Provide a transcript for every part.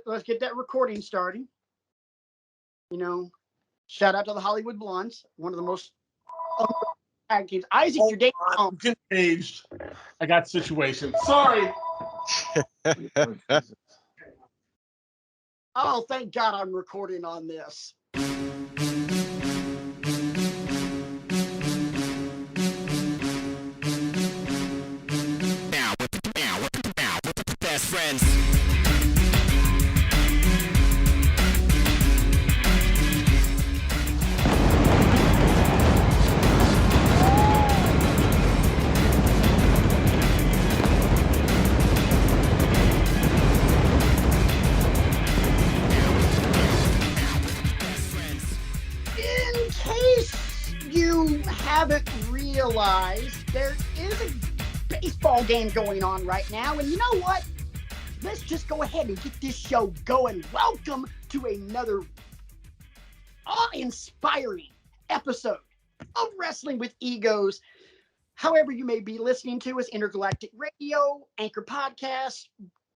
let's get that recording started. You know, shout out to the Hollywood Blondes, one of the most tag teams. Isaac, you're dating. I'm engaged. I got situation. Sorry. Oh, thank God I'm recording on this. Best friends. In case you haven't realized, there is a baseball game going on right now, and you know what? Let's just go ahead and get this show going. Welcome to another awe-inspiring episode of Wrestling with Egos. However you may be listening to us, Intergalactic Radio, Anchor Podcasts,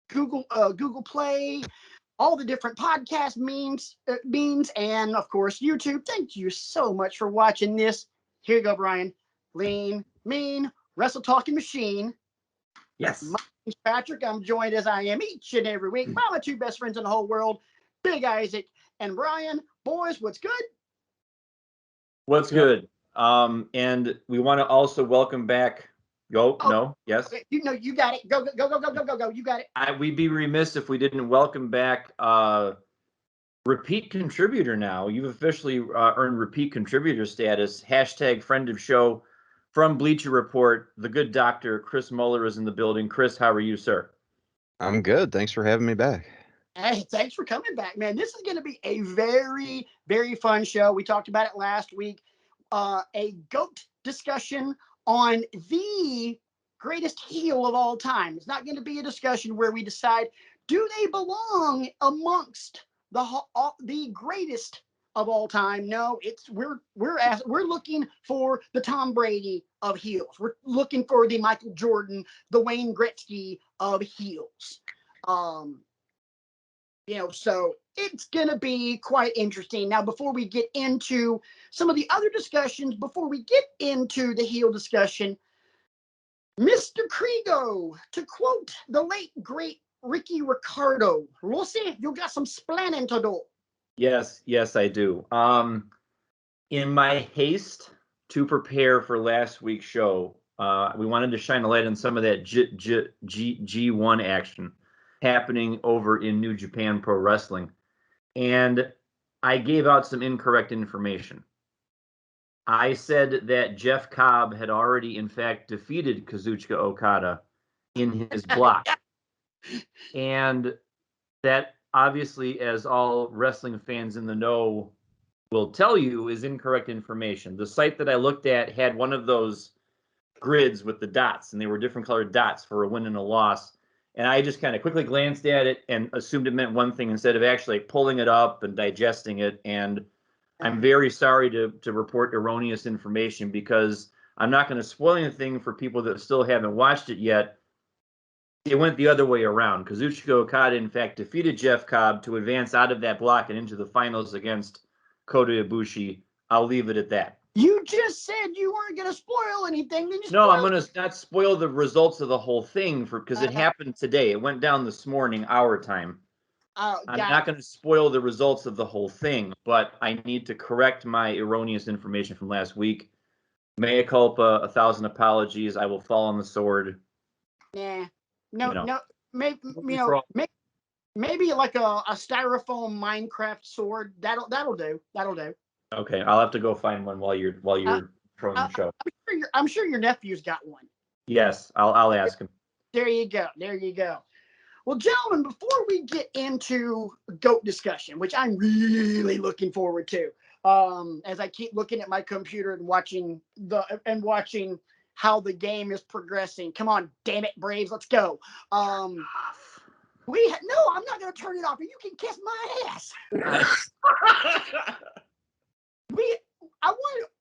Google Play, all the different podcast means, and of course YouTube. Thank you so much for watching this. Here you go, Brian. Lean, mean, wrestle talking machine. Yes. My name's Patrick. I'm joined as I am each and every week by my two best friends in the whole world, Big Isaac and Brian. Boys, what's good? What's good? And we want to also welcome back. Yes. Okay, you got it. Go. You got it. We'd be remiss if we didn't welcome back repeat contributor now. You've officially earned repeat contributor status. # friend of show from Bleacher Report. The good doctor, Chris Mueller, is in the building. Chris, how are you, sir? I'm good. Thanks for having me back. Hey, thanks for coming back, man. This is going to be a very, very fun show. We talked about it last week. A GOAT discussion on the greatest heel of all time. It's not going to be a discussion where we decide, do they belong amongst the greatest of all time? No, we're looking for the Tom Brady of heels. We're looking for the Michael Jordan, the Wayne Gretzky of heels. So it's going to be quite interesting. Now, before we get into some of the other discussions, before we get into the heel discussion, Mr. Krigo, to quote the late, great Ricky Ricardo, Rossi, you got some splaining to do. Yes, I do. In my haste to prepare for last week's show, we wanted to shine a light on some of that G1 action happening over in New Japan Pro Wrestling. And I gave out some incorrect information. I said that Jeff Cobb had already, in fact, defeated Kazuchika Okada in his block. And that, obviously, as all wrestling fans in the know will tell you, is incorrect information. The site that I looked at had one of those grids with the dots, and they were different colored dots for a win and a loss. And I just kind of quickly glanced at it and assumed it meant one thing instead of actually pulling it up and digesting it. And I'm very sorry to report erroneous information, because I'm not going to spoil anything for people that still haven't watched it yet. It went the other way around. Kazuchika Okada, in fact, defeated Jeff Cobb to advance out of that block and into the finals against Kota Ibushi. I'll leave it at that. You just said you weren't going to spoil anything. Then you No, I'm going to not spoil the results of the whole thing because it happened today. It went down this morning, our time. I'm not going to spoil the results of the whole thing, but I need to correct my erroneous information from last week. Mea culpa, 1,000 apologies. I will fall on the sword. Nah. No. Maybe like a styrofoam Minecraft sword. That'll do. Okay, I'll have to go find one while you're throwing the show. I'm sure your nephew's got one. Yes, I'll ask him. There you go. Well, gentlemen, before we get into GOAT discussion, which I'm really looking forward to, as I keep looking at my computer and watching how the game is progressing. Come on, damn it, Braves, let's go. No, I'm not going to turn it off. You can kiss my ass.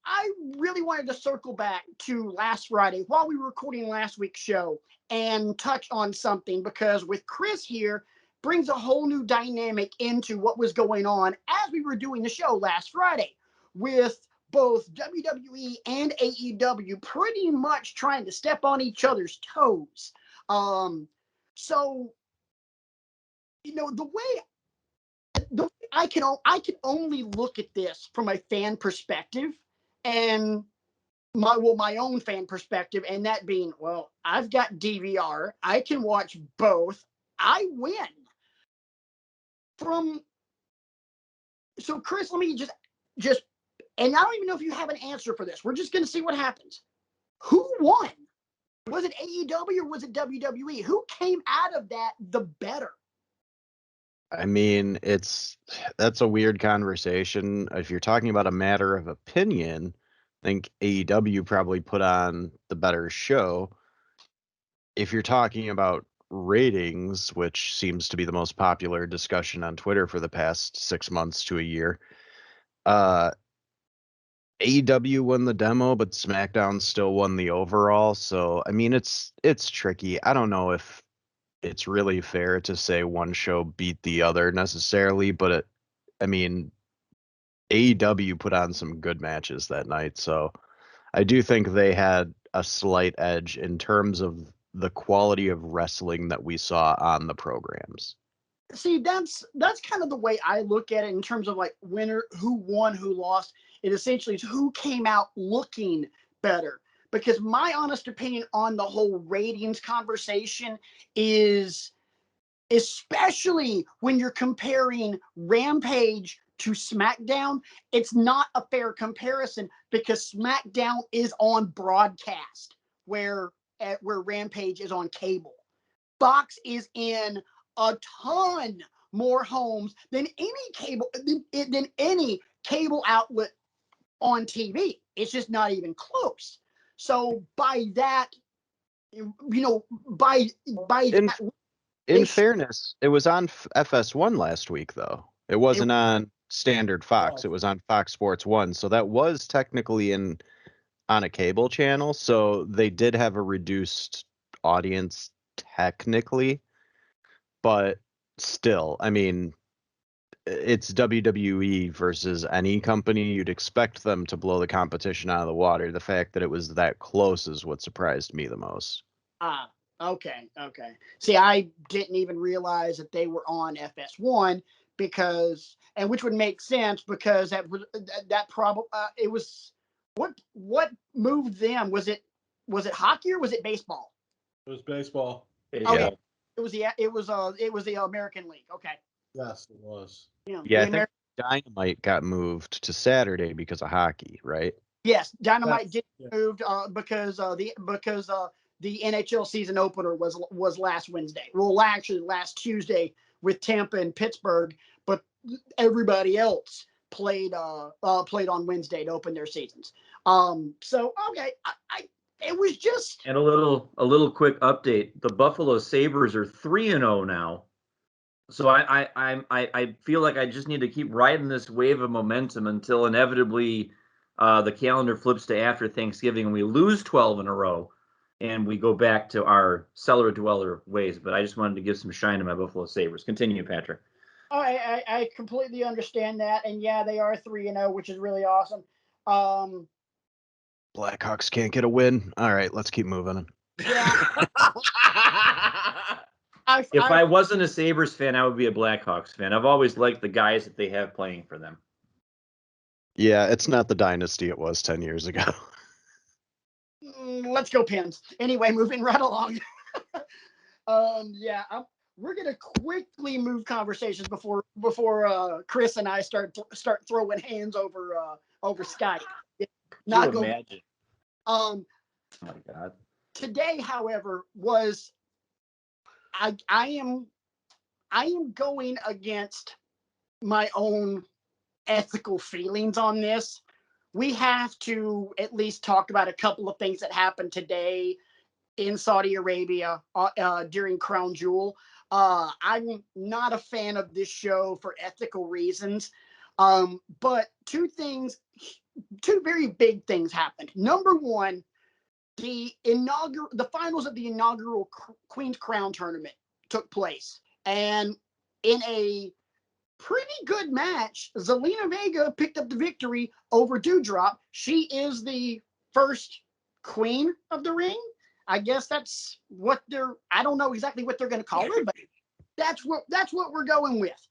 I really wanted to circle back to last Friday while we were recording last week's show and touch on something, because with Chris here, brings a whole new dynamic into what was going on as we were doing the show last Friday, with both WWE and AEW pretty much trying to step on each other's toes. So, the way I can only look at this from a fan perspective, and my own fan perspective, and that being, well, I've got DVR, I can watch both, I win. So Chris, let me just, and I don't even know if you have an answer for this. We're just going to see what happens. Who won? Was it AEW or was it WWE? Who came out of that the better? I mean, that's a weird conversation. If you're talking about a matter of opinion, I think AEW probably put on the better show. If you're talking about ratings, which seems to be the most popular discussion on Twitter for the past 6 months to a year, AEW won the demo, but SmackDown still won the overall. So, I mean, it's tricky. I don't know if it's really fair to say one show beat the other necessarily, but I mean, AEW put on some good matches that night. So I do think they had a slight edge in terms of the quality of wrestling that we saw on the programs. See, that's kind of the way I look at it in terms of like winner, who won, who lost. It essentially is who came out looking better. Because my honest opinion on the whole ratings conversation is, especially when you're comparing Rampage to SmackDown, it's not a fair comparison because SmackDown is on broadcast, where Rampage is on cable. Fox is in a ton more homes than any cable outlet on TV. It's just not even close. So by that, by that, In fairness, it was on FS1 last week, though. It wasn't on standard Fox. It was on Fox Sports 1. So that was technically on a cable channel. So they did have a reduced audience technically. But still, I mean, it's WWE versus any company. You'd expect them to blow the competition out of the water. The fact that it was that close is what surprised me the most. Okay. See, I didn't even realize that they were on FS1 which would make sense because that probably it was what moved them. Was it hockey or was it baseball? It was baseball. Okay, it was the American League. Okay. Yes, it was. Yeah, I think Dynamite got moved to Saturday because of hockey, right? Yes, Dynamite did moved because the NHL season opener was last Wednesday. Well, actually last Tuesday with Tampa and Pittsburgh, but everybody else played on Wednesday to open their seasons. So okay, it was just. And a little quick update. The Buffalo Sabres are 3-0 now. So I feel like I just need to keep riding this wave of momentum until inevitably the calendar flips to after Thanksgiving and we lose 12 in a row and we go back to our cellar dweller ways. But I just wanted to give some shine to my Buffalo Sabres. Continue, Patrick. Oh, I completely understand that, and yeah, they are 3-0, which is really awesome. Blackhawks can't get a win. All right, let's keep moving. Yeah. If I wasn't a Sabres fan, I would be a Blackhawks fan. I've always liked the guys that they have playing for them. Yeah, it's not the dynasty it was 10 years ago. Let's go Pens. Anyway, moving right along. We're gonna quickly move conversations before Chris and I start throwing hands over Skype. Not go. Imagine. Oh my God. Today, however, was I am going against my own ethical feelings on this. We have to at least talk about a couple of things that happened today in Saudi Arabia during Crown Jewel. I'm not a fan of this show for ethical reasons, but two very big things happened. Number one, the finals of the inaugural Queen's Crown tournament took place, and in a pretty good match, Zelina Vega picked up the victory over Dewdrop. She is the first queen of the ring. I guess that's what I don't know exactly what they're going to call her, but that's what we're going with.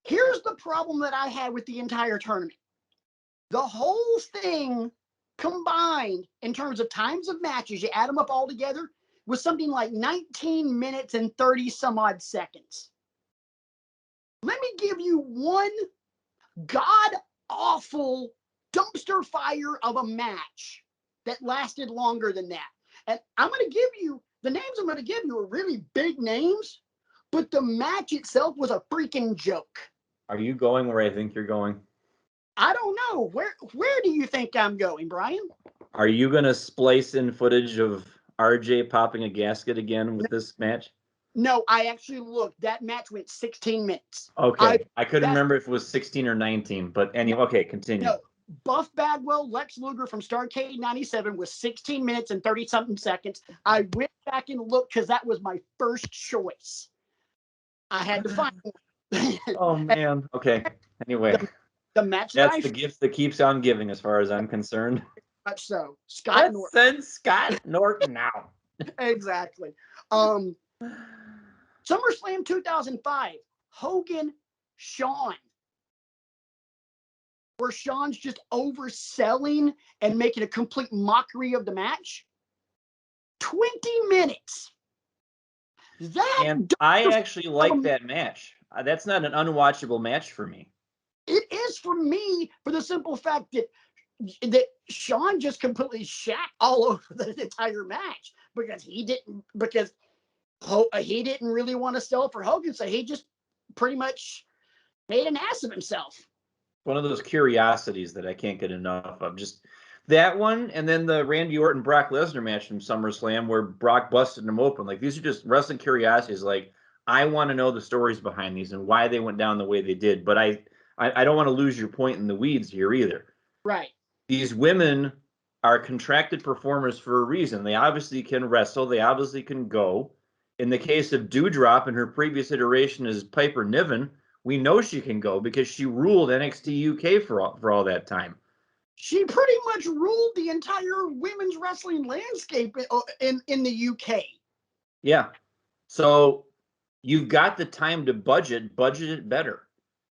Here's the problem that I had with the entire tournament. The whole thing combined in terms of times of matches, you add them up all together, was something like 19 minutes and 30 some odd seconds. Let me give you one god-awful dumpster fire of a match that lasted longer than that. And I'm going to give you, the names I'm going to give you are really big names, but the match itself was a freaking joke. Are you going where I think you're going? I don't know. Where do you think I'm going, Brian? Are you going to splice in footage of RJ popping a gasket again with this match? No, I actually looked. That match went 16 minutes. Okay. I couldn't remember if it was 16 or 19, but anyway, okay, continue. No, Buff Bagwell, Lex Luger from Starrcade 97 was 16 minutes and 30-something seconds. I went back and looked because that was my first choice. I had to find one. Oh, man. Okay. Anyway. The match that's the gift that keeps on giving as far as I'm concerned. Much so. Scott Norton. Send Scott Norton now. Exactly. SummerSlam 2005, Hogan, Shawn. Where Shawn's just overselling and making a complete mockery of the match. 20 minutes. And I actually like that match. That's not an unwatchable match for me. It is for me for the simple fact that Shawn just completely shat all over the entire match because he didn't really want to sell for Hogan, so he just pretty much made an ass of himself. One of those curiosities that I can't get enough of. Just that one, and then the Randy Orton Brock Lesnar match from SummerSlam where Brock busted him open. Like, these are just wrestling curiosities. Like, I want to know the stories behind these and why they went down the way they did. But I don't want to lose your point in the weeds here either. Right. These women are contracted performers for a reason. They obviously can wrestle. They obviously can go. In the case of Dewdrop in her previous iteration as Piper Niven, we know she can go because she ruled NXT UK for all that time. She pretty much ruled the entire women's wrestling landscape in the UK. Yeah. So you've got the time to budget it better.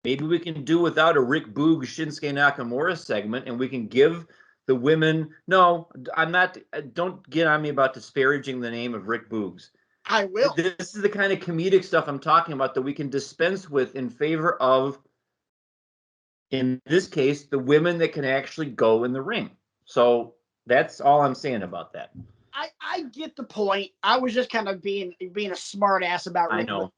Maybe we can do without a Rick Boog Shinsuke Nakamura segment, and we can give the women. No, I'm not. Don't get on me about disparaging the name of Rick Boogs. I will. This is the kind of comedic stuff I'm talking about that we can dispense with in favor of, in this case, the women that can actually go in the ring. So that's all I'm saying about that. I get the point. I was just kind of being a smart ass about Rick. I know.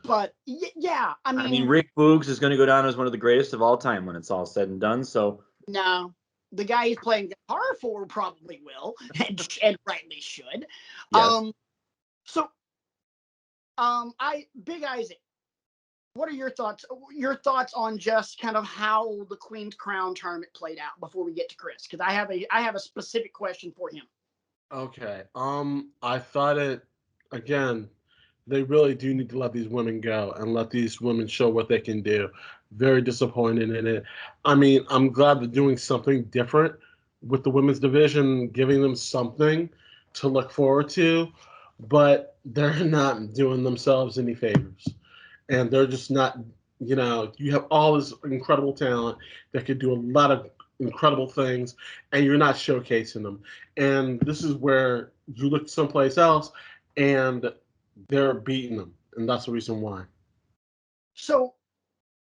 But yeah, I mean, Rick Boogs is going to go down as one of the greatest of all time when it's all said and done. So no, the guy he's playing guitar for probably will, and rightly should. Yes. Big Isaac, what are your thoughts? Your thoughts on just kind of how the Queen's Crown tournament played out before we get to Chris? Because I have a specific question for him. Okay. I thought again. They really do need to let these women go and let these women show what they can do. Very disappointed in it. I mean, I'm glad they're doing something different with the women's division, giving them something to look forward to, but they're not doing themselves any favors. And they're just not, you have all this incredible talent that could do a lot of incredible things, and you're not showcasing them. And this is where you look someplace else, and they're beating them, and that's the reason why. So,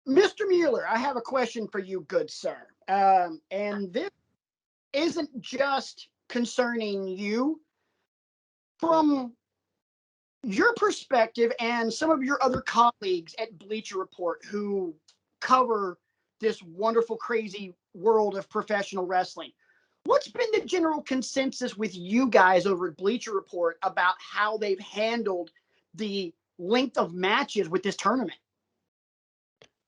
Mr. Mueller, I have a question for you, good sir. And this isn't just concerning you. From your perspective and some of your other colleagues at Bleacher Report who cover this wonderful, crazy world of professional wrestling, what's been the general consensus with you guys over at Bleacher Report about how they've handled the length of matches with this tournament?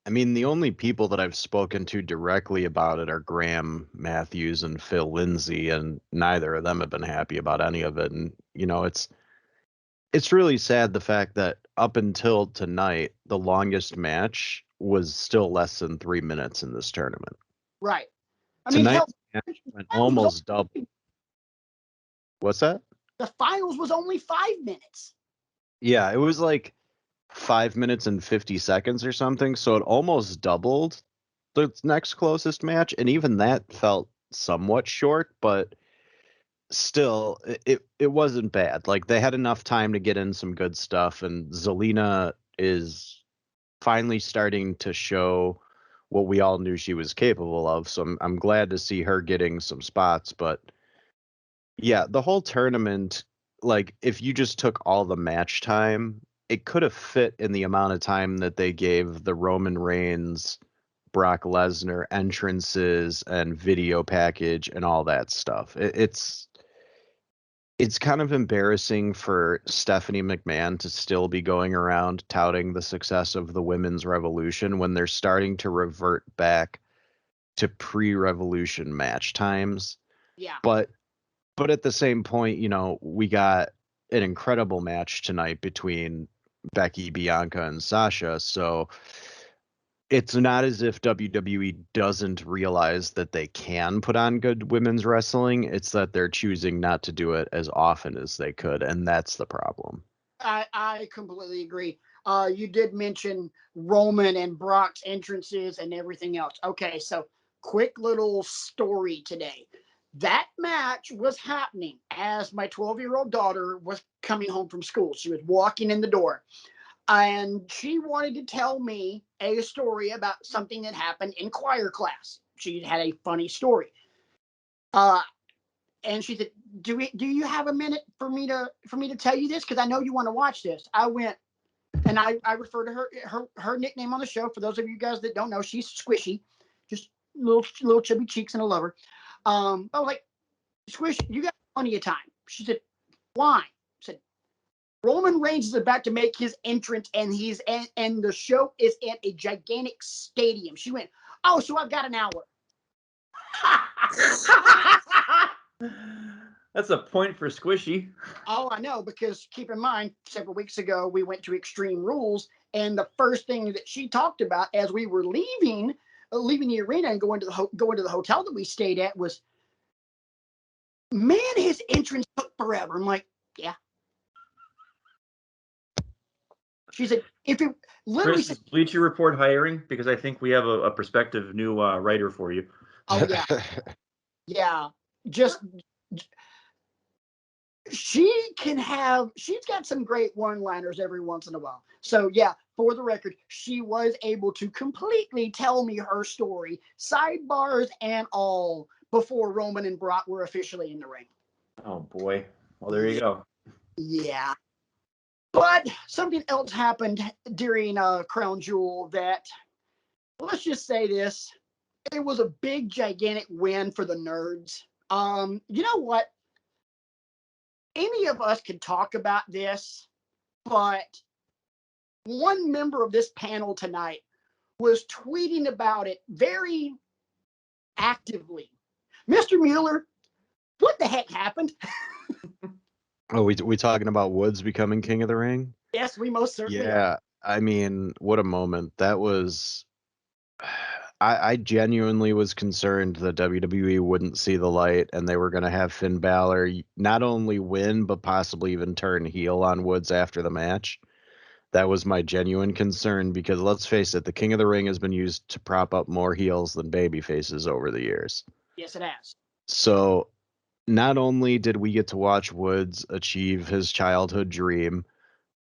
I mean, the only people that I've spoken to directly about it are Graham Matthews and Phil Lindsay, and neither of them have been happy about any of it. And, it's really sad, the fact that up until tonight, the longest match was still less than 3 minutes in this tournament. Right. I mean, Tonight's hell, match went almost double. What's that? the finals was only 5 minutes. Yeah, it was like 5 minutes and 50 seconds or something. So it almost doubled the next closest match. And even that felt somewhat short, but still, it wasn't bad. Like, they had enough time to get in some good stuff. And Zelina is finally starting to show what we all knew she was capable of. So I'm glad to see her getting some spots. But yeah, the whole tournament, like, if you just took all the match time, it could have fit in the amount of time that they gave the Roman Reigns, Brock Lesnar entrances and video package and all that stuff. It's kind of embarrassing for Stephanie McMahon to still be going around touting the success of the women's revolution when they're starting to revert back to pre-revolution match times. Yeah. But at the same point, we got an incredible match tonight between Becky, Bianca, and Sasha. So it's not as if WWE doesn't realize that they can put on good women's wrestling. It's that they're choosing not to do it as often as they could, and that's the problem. I completely agree. You did mention Roman and Brock's entrances and everything else. Okay, so quick little story today. That match was happening as my 12-year-old daughter was coming home from school. She was walking in the door. And she wanted to tell me a story about something that happened in choir class. She had a funny story. And she said, do you have a minute for me to tell you this? Because I know you want to watch this. I went, and I refer to her nickname on the show. For those of you guys that don't know, she's Squishy, just little chubby cheeks and a lover. I was like, Squish, you got plenty of time. She said, why? I said, Roman Reigns is about to make his entrance, and the show is at a gigantic stadium. She went, oh, so I've got an hour. That's a point for Squishy. Oh, I know, because keep in mind, several weeks ago, we went to Extreme Rules, and the first thing that she talked about as we were leaving the arena and going to the hotel that we stayed at was, man, his entrance took forever. I'm like, yeah. She said, if it literally Chris, is Bleacher Report hiring? Because I think we have a prospective new writer for you. oh yeah, yeah, just she's got some great one-liners every once in a while. So yeah, for the record, she was able to completely tell me her story, sidebars and all, before Roman and Brock were officially in the ring. Oh boy. Well, there you go. Yeah. But something else happened during Crown Jewel that, let's just say this, it was a big, gigantic win for the nerds. You know what? Any of us could talk about this, but one member of this panel tonight was tweeting about it very actively. Mr. Mueller, what the heck happened? Oh, we talking about Woods becoming King of the Ring? Yes, we most certainly are. Yeah, I mean, what a moment. That was... I genuinely was concerned that WWE wouldn't see the light and they were going to have Finn Balor not only win, but possibly even turn heel on Woods after the match. That was my genuine concern because, let's face it, the King of the Ring has been used to prop up more heels than baby faces over the years. Yes, it has. So not only did we get to watch Woods achieve his childhood dream,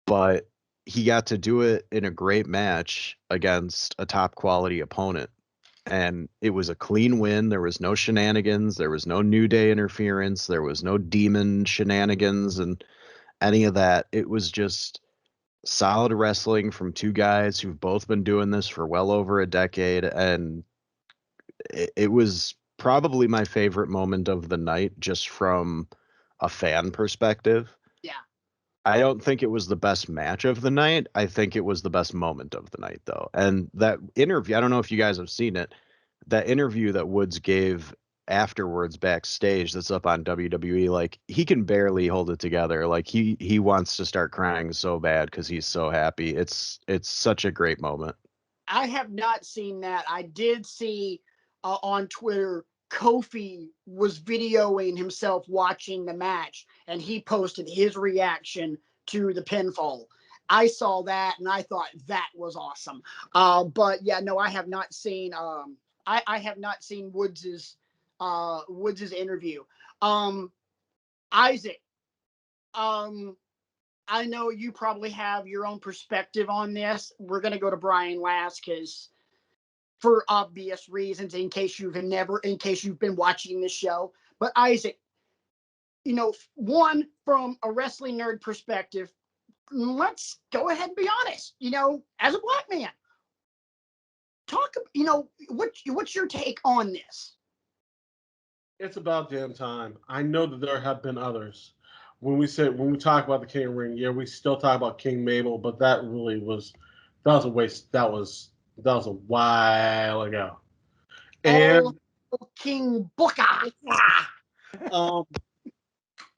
but he got to do it in a great match against a top quality opponent. And it was a clean win. There was no shenanigans. There was no New Day interference. There was no demon shenanigans and any of that. It was just solid wrestling from two guys who've both been doing this for well over a decade. And it was probably my favorite moment of the night, just from a fan perspective. Yeah. I don't think it was the best match of the night. I think it was the best moment of the night, though. And that interview, I don't know if you guys have seen it, that interview that Woods gave afterwards backstage that's up on WWE. Like, he can barely hold it together. Like, he wants to start crying so bad because he's so happy. It's such a great moment. I have not seen that. I did see on Twitter Kofi was videoing himself watching the match, and he posted his reaction to the pinfall. I saw that, and I thought that was awesome. But yeah, no, I have not seen. I have not seen Woods's interview. Isaac, um, I know you probably have your own perspective on this. We're going to go to Brian last because, for obvious reasons, in case you've been watching this show. But Isaac, one, from a wrestling nerd perspective, let's go ahead and be honest. As a black man, talk. What's your take on this? It's about damn time. I know that there have been others. When we talk about the King Ring, yeah, we still talk about King Mabel, but that was a waste. That was a while ago. And King Booker.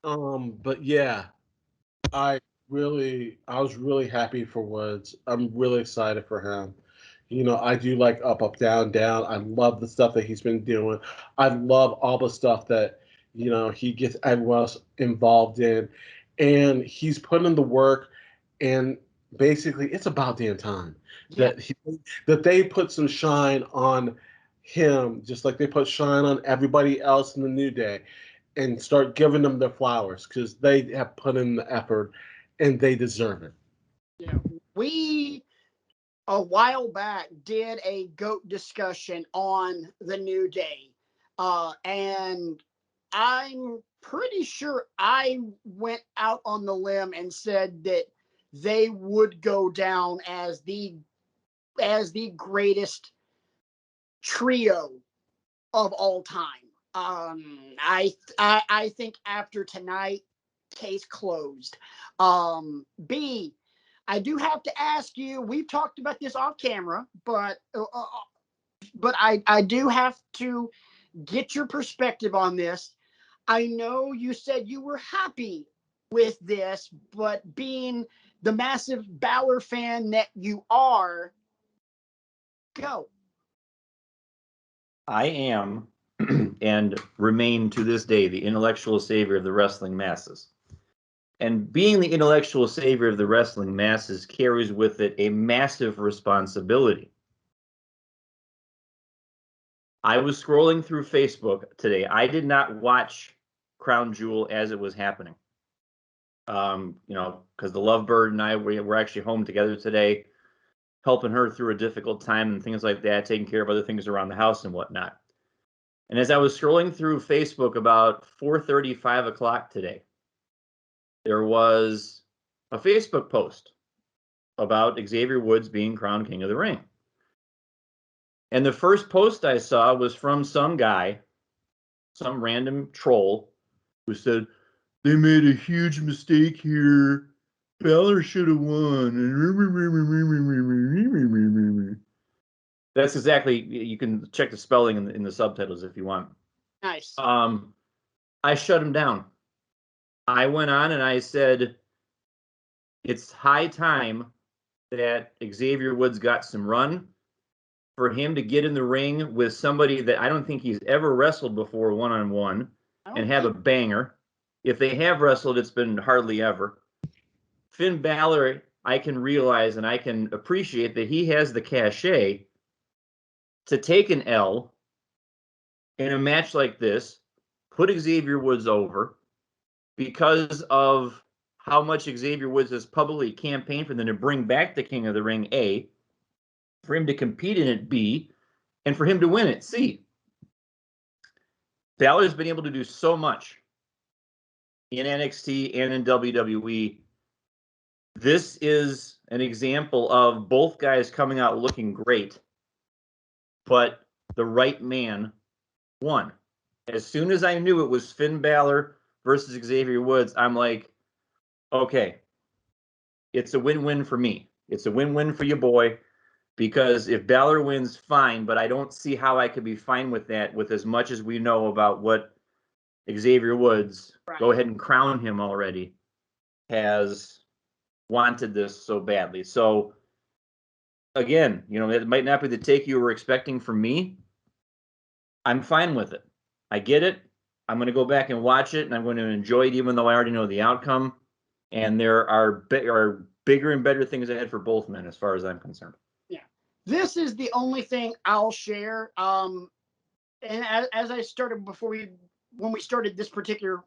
but yeah, I was really happy for Woods. I'm really excited for him. I do like up, up, down, down. I love the stuff that he's been doing. I love all the stuff that, he gets everyone else involved in. And he's put in the work. And basically, it's about damn time Yeah. that they put some shine on him, just like they put shine on everybody else in the New Day, and start giving them their flowers because they have put in the effort and they deserve it. We a while back did a GOAT discussion on the New Day, and I'm pretty sure I went out on the limb and said that they would go down as the greatest trio of all time. I think after tonight, case closed. B, I do have to ask you. We've talked about this off camera, but I do have to get your perspective on this. I know you said you were happy with this, but being the massive Balor fan that you are, go. I am and remain to this day the intellectual savior of the wrestling masses. And being the intellectual savior of the wrestling masses carries with it a massive responsibility. I was scrolling through Facebook today. I did not watch Crown Jewel as it was happening. Because the Lovebird and I were actually home together today, helping her through a difficult time and things like that, taking care of other things around the house and whatnot. And as I was scrolling through Facebook about 4:30, 5 o'clock today, there was a Facebook post about Xavier Woods being crowned King of the Ring. And the first post I saw was from some guy, some random troll, who said, they made a huge mistake here. Balor should have won. That's exactly, you can check the spelling in the subtitles if you want. Nice. I shut him down. I went on and I said, it's high time that Xavier Woods got some run, for him to get in the ring with somebody that I don't think he's ever wrestled before one-on-one and have a banger. If they have wrestled, it's been hardly ever. Finn Balor, I can realize and I can appreciate that he has the cachet to take an L in a match like this, put Xavier Woods over because of how much Xavier Woods has publicly campaigned for them to bring back the King of the Ring, A, for him to compete in it, B, and for him to win it, C. Balor's been able to do so much in NXT and in WWE. This is an example of both guys coming out looking great, but the right man won. As soon as I knew it was Finn Balor versus Xavier Woods, I'm like, okay, it's a win-win for me. It's a win-win for your boy, because if Balor wins, fine, but I don't see how I could be fine with that with as much as we know about what Xavier Woods, go ahead and crown him already, has wanted this so badly. So again, it might not be the take you were expecting from me. I'm fine with it. I get it. I'm going to go back and watch it, and I'm going to enjoy it, even though I already know the outcome. And there are bigger and better things ahead for both men, as far as I'm concerned. Yeah, this is the only thing I'll share. And as I started when we started this particular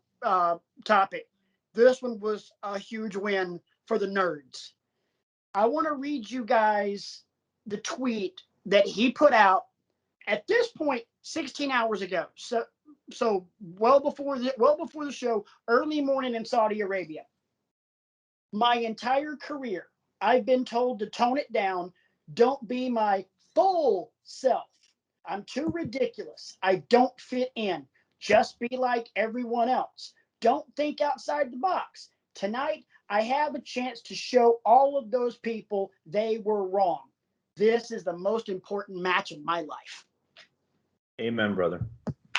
topic, this one was a huge win for the nerds. I want to read you guys the tweet that he put out at this point 16 hours ago. So well before the show, early morning in Saudi Arabia. My entire career, I've been told to tone it down. Don't be my full self. I'm too ridiculous. I don't fit in. Just be like everyone else. Don't think outside the box. Tonight, I have a chance to show all of those people they were wrong. This is the most important match of my life. Amen, brother.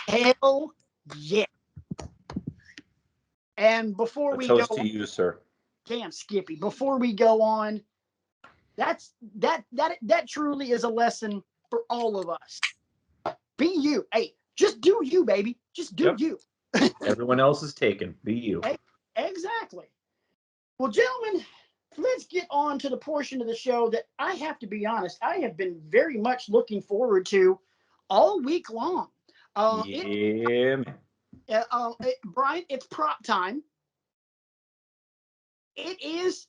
Hell yeah. And before we toast go, to you, sir. damn Skippy, before we go on, that truly is a lesson for all of us. Be you. Hey, just do you, baby. Just do you. Everyone else is taken. Be you. Exactly. Well, gentlemen, let's get on to the portion of the show that I have to be honest, I have been very much looking forward to all week long. Man. Brian, it's prop time. It is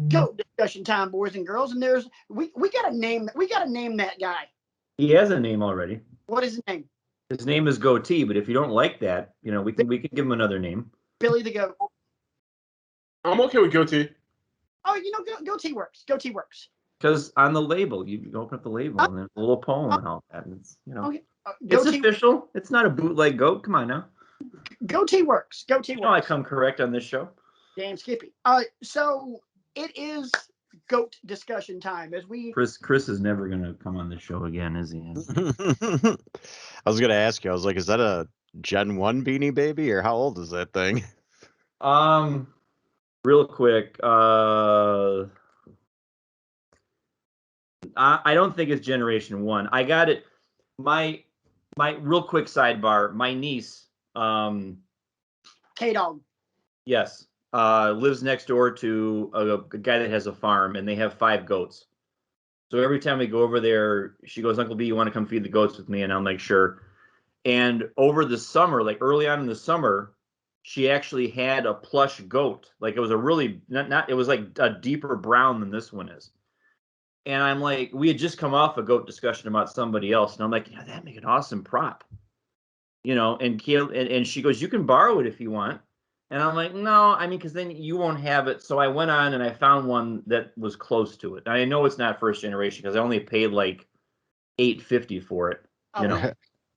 GOAT discussion time, boys and girls, and we gotta name that guy. He has a name already. What is his name? His name is Goatee, but if you don't like that, we can give him another name. Billy the Goat. I'm okay with Goatee. Oh, Goatee works. Goatee works. Because on the label, you open up the label and there's a little poem and all that. And it's, Okay. it's official. It's not a bootleg goat. Come on now. Goatee works. Goatee works. I come correct on this show. Damn Skippy. So it is GOAT discussion time as we. Chris is never gonna come on this show again, is he? I was gonna ask you. I was like, is that a Gen 1 Beanie Baby, or how old is that thing? Real quick. I don't think it's Generation 1. I got it. My real quick sidebar. My niece, K-Dog. Yes, lives next door to a guy that has a farm, and they have 5 goats. So every time we go over there, she goes, "Uncle B, you want to come feed the goats with me?" And I'm like, "Sure." And over the summer, like early on in the summer, she actually had a plush goat. Like it was a really it was like a deeper brown than this one is. And I'm like, we had just come off a goat discussion about somebody else, and I'm like, that'd make an awesome prop, And she goes, "You can borrow it if you want." And I'm like, "No, because then you won't have it." So I went on and I found one that was close to it. I know it's not first generation because I only paid like $8.50 for it,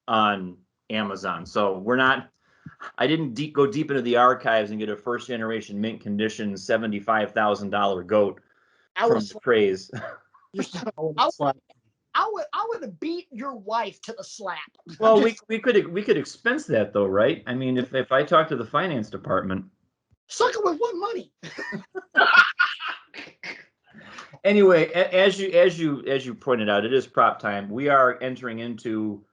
on Amazon. So we're not. I didn't go deep into the archives and get a first generation mint condition $75,000 goat from the craze. I would have beat your wife to the slap. Well, we could expense that though, right? If I talk to the finance department. Suck it with what money? Anyway, as you pointed out, it is prop time. We are entering into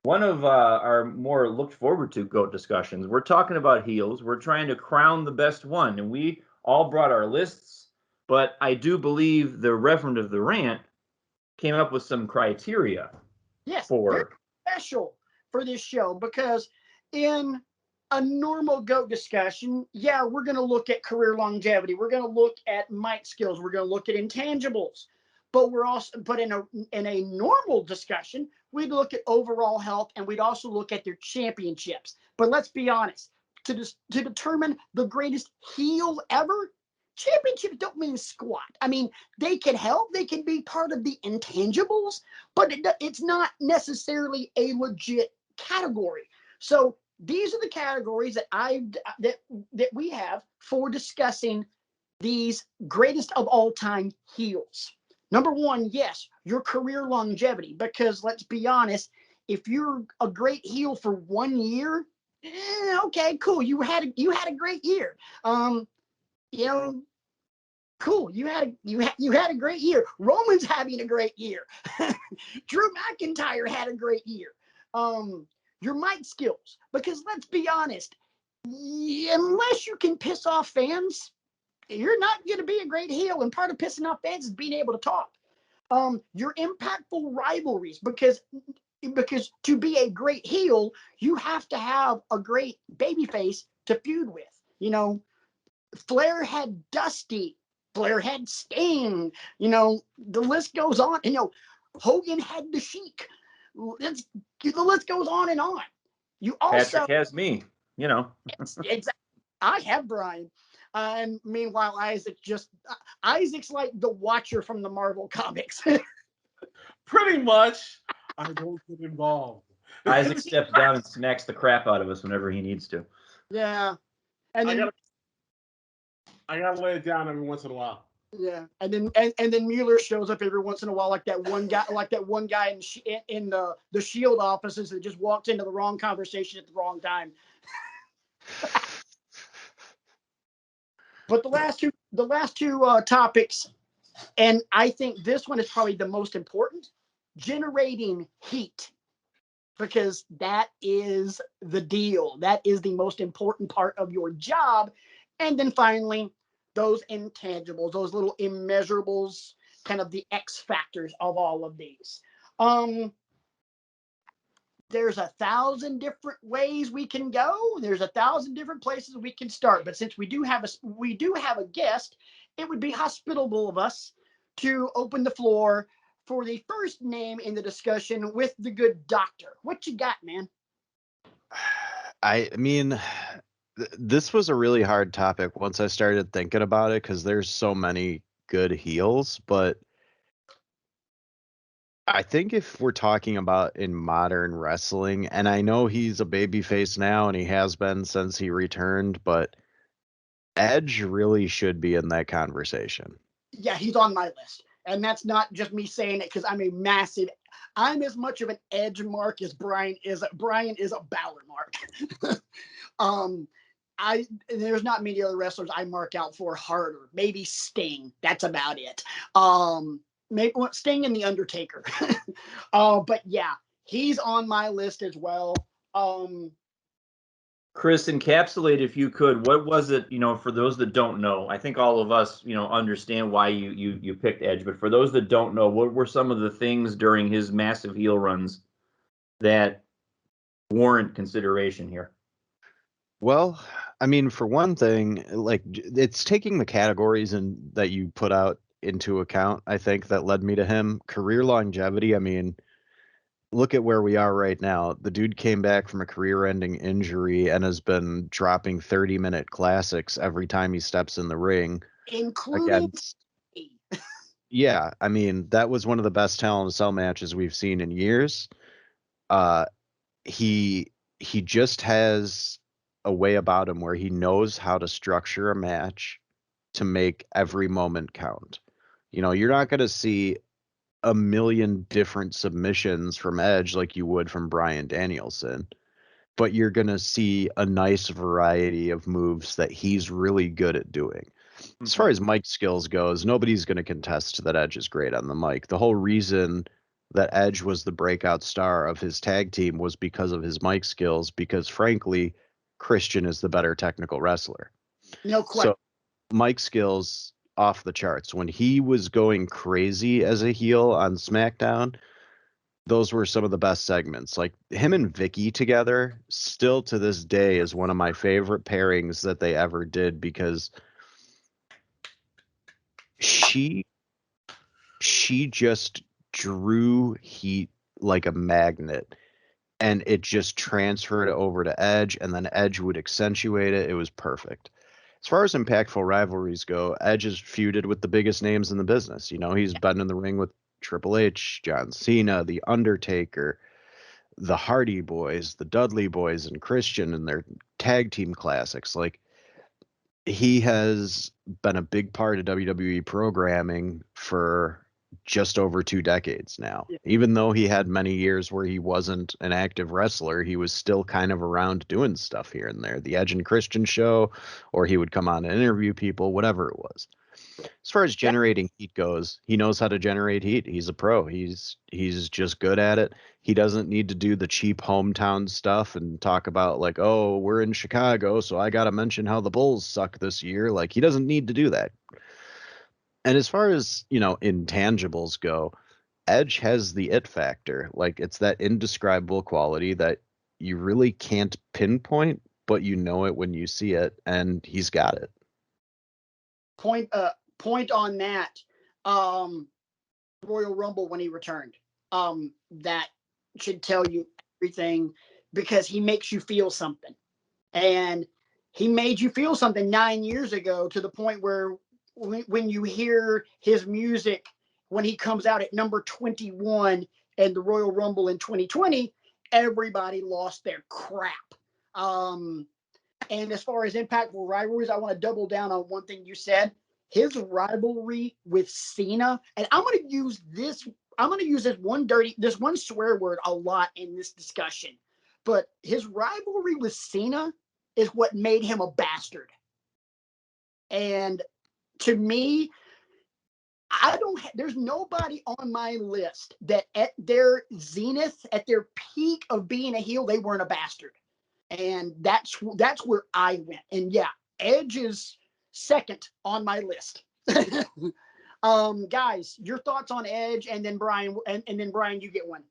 one of our more looked forward to GOAT discussions. We're talking about heels. We're trying to crown the best one, and we all brought our lists. But I do believe the Reverend of the Rant came up with some criteria. Yes, very special for this show, because in a normal GOAT discussion, we're going to look at career longevity. We're going to look at mic skills. We're going to look at intangibles. But in a normal discussion, we'd look at overall health, and we'd also look at their championships. But let's be honest, to determine the greatest heel ever, championships don't mean squat. They can help. They can be part of the intangibles, but it's not necessarily a legit category. So these are the categories that we have for discussing these greatest of all time heels. Number one, yes, your career longevity, because let's be honest, if you're a great heel for 1 year, okay, cool, you had a great year. You know, cool, you had a great year. Roman's having a great year. Drew McIntyre had a great year. Your mic skills, because let's be honest, unless you can piss off fans, you're not going to be a great heel. And part of pissing off fans is being able to talk. Your impactful rivalries, because to be a great heel, you have to have a great babyface to feud with. You know, Flair had Dusty, Flair had Sting. You know, the list goes on. You know, Hogan had the Sheik. The list goes on and on. You also Patrick has me. You know, exactly. I have Brian. And meanwhile, Isaac's like the Watcher from the Marvel comics. Pretty much. I don't get involved. Isaac steps down and smacks the crap out of us whenever he needs to. Yeah. And then I gotta lay it down every once in a while. yeah, and then Mueller shows up every once in a while, like that one guy in the Shield offices that just walked into the wrong conversation at the wrong time. But the last two topics, and I think this one is probably the most important: generating heat, because that is the deal. That is the most important part of your job. And then finally, those intangibles, those little immeasurables, kind of the X factors of all of these. There's 1,000 different ways we can go. There's 1,000 different places we can start. But since we do have a guest, it would be hospitable of us to open the floor for the first name in the discussion with the good doctor. What you got, man? I mean, this was a really hard topic once I started thinking about it, because there's so many good heels. But I think if we're talking about in modern wrestling, and I know he's a babyface now and he has been since he returned, but Edge really should be in that conversation. Yeah, he's on my list. And that's not just me saying it because I'm as much of an Edge mark as Brian is. Brian is a Balor mark. There's not many other wrestlers I mark out for harder. Maybe Sting. That's about it. Maybe Sting and the Undertaker. But yeah, he's on my list as well. Chris, encapsulate, if you could, what was it, for those that don't know? I think all of us, understand why you picked Edge, but for those that don't know, what were some of the things during his massive heel runs that warrant consideration here? Well, I mean, for one thing, like, it's taking the categories that you put out into account, I think, that led me to him. Career longevity, I mean, look at where we are right now. The dude came back from a career-ending injury and has been dropping 30-minute classics every time he steps in the ring. Including yeah, I mean, that was one of the best Hell in a Cell matches we've seen in years. He just has a way about him where he knows how to structure a match to make every moment count. You're not going to see a million different submissions from Edge like you would from Bryan Danielson, but you're going to see a nice variety of moves that he's really good at doing. As far as mic skills goes, nobody's going to contest that Edge is great on the mic. The whole reason that Edge was the breakout star of his tag team was because of his mic skills, because frankly, Christian is the better technical wrestler. No question. So mic skills off the charts. When he was going crazy as a heel on SmackDown, those were some of the best segments. Like him and Vicky together, still to this day, is one of my favorite pairings that they ever did, because she just drew heat like a magnet, and it just transferred over to Edge, and then Edge would accentuate it. It was perfect. As far as impactful rivalries go, Edge has feuded with the biggest names in the business. He's been in the ring with Triple H, John Cena, The Undertaker, the Hardy Boys, the Dudley Boys, and Christian in their tag team classics. Like, he has been a big part of WWE programming for just over 2 decades now. Yeah. Even though he had many years where he wasn't an active wrestler, he was still kind of around doing stuff here and there. The Edge and Christian show, or he would come on and interview people, whatever it was. As far as generating heat goes, he knows how to generate heat. He's a pro. He's just good at it. He doesn't need to do the cheap hometown stuff and talk about like, oh, we're in Chicago, so I got to mention how the Bulls suck this year. Like, he doesn't need to do that. And as far as, intangibles go, Edge has the it factor. Like, it's that indescribable quality that you really can't pinpoint, but you know it when you see it, and he's got it. Point on that. Royal Rumble when he returned. That should tell you everything, because he makes you feel something. And he made you feel something 9 years ago, to the point where when you hear his music, when he comes out at number 21 in the Royal Rumble in 2020, everybody lost their crap. And as far as impactful rivalries, I want to double down on one thing you said. His rivalry with Cena, and I'm going to use this one swear word a lot in this discussion, but his rivalry with Cena is what made him a bastard. And to me, there's nobody on my list that at their zenith, at their peak of being a heel, they weren't a bastard. And that's where I went. And yeah, Edge is second on my list. Guys, your thoughts on Edge, and then Brian, and then Brian, you get one.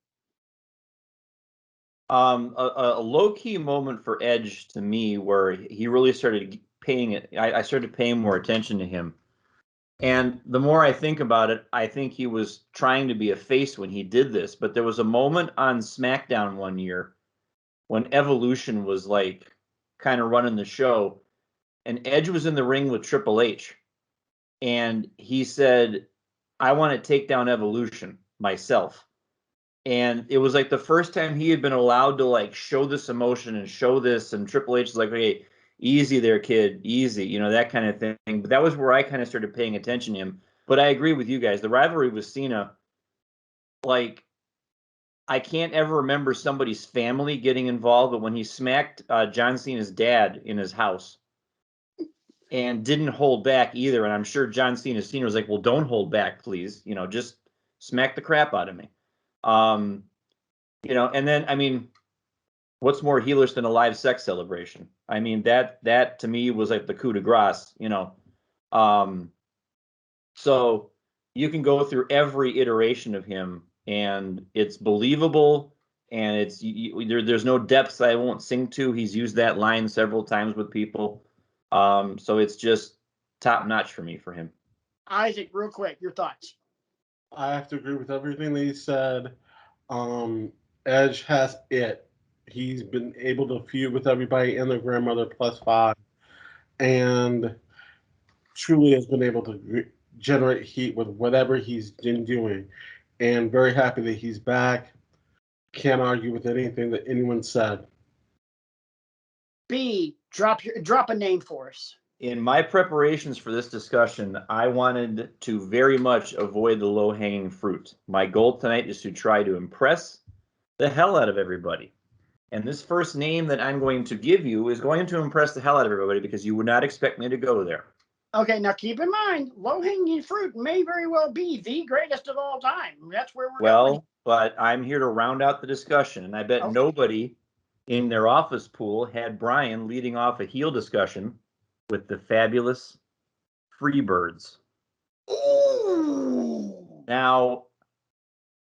A low-key moment for Edge to me, where he really started I started paying more attention to him. And the more I think about it, I think he was trying to be a face when he did this. But there was a moment on SmackDown one year when Evolution was like kind of running the show, and Edge was in the ring with Triple H. And he said, I want to take down Evolution myself. And it was like the first time he had been allowed to like show this emotion and show this. And Triple H is like, hey, easy there, kid, easy, that kind of thing. But that was where I kind of started paying attention to him. But I agree with you guys. The rivalry with Cena, like, I can't ever remember somebody's family getting involved, but when he smacked John Cena's dad in his house and didn't hold back either, and I'm sure John Cena Sr. was like, well, don't hold back, please. Just smack the crap out of me. And then, I mean, what's more heelish than a live sex celebration? I mean, that to me was like the coup de grace, So you can go through every iteration of him, and it's believable, and there's no depths I won't sing to. He's used that line several times with people. So it's just top notch for me for him. Isaac, real quick, your thoughts. I have to agree with everything that he said. Edge has it. He's been able to feud with everybody and their grandmother +5, and truly has been able to generate heat with whatever he's been doing. And very happy that he's back. Can't argue with anything that anyone said. B, drop a name for us. In my preparations for this discussion, I wanted to very much avoid the low-hanging fruit. My goal tonight is to try to impress the hell out of everybody. And this first name that I'm going to give you is going to impress the hell out of everybody, because you would not expect me to go there. Okay, now keep in mind, low-hanging fruit may very well be the greatest of all time. That's where we're going. But I'm here to round out the discussion, and I bet nobody in their office pool had Brian leading off a heel discussion with the fabulous Freebirds. Ooh. Now,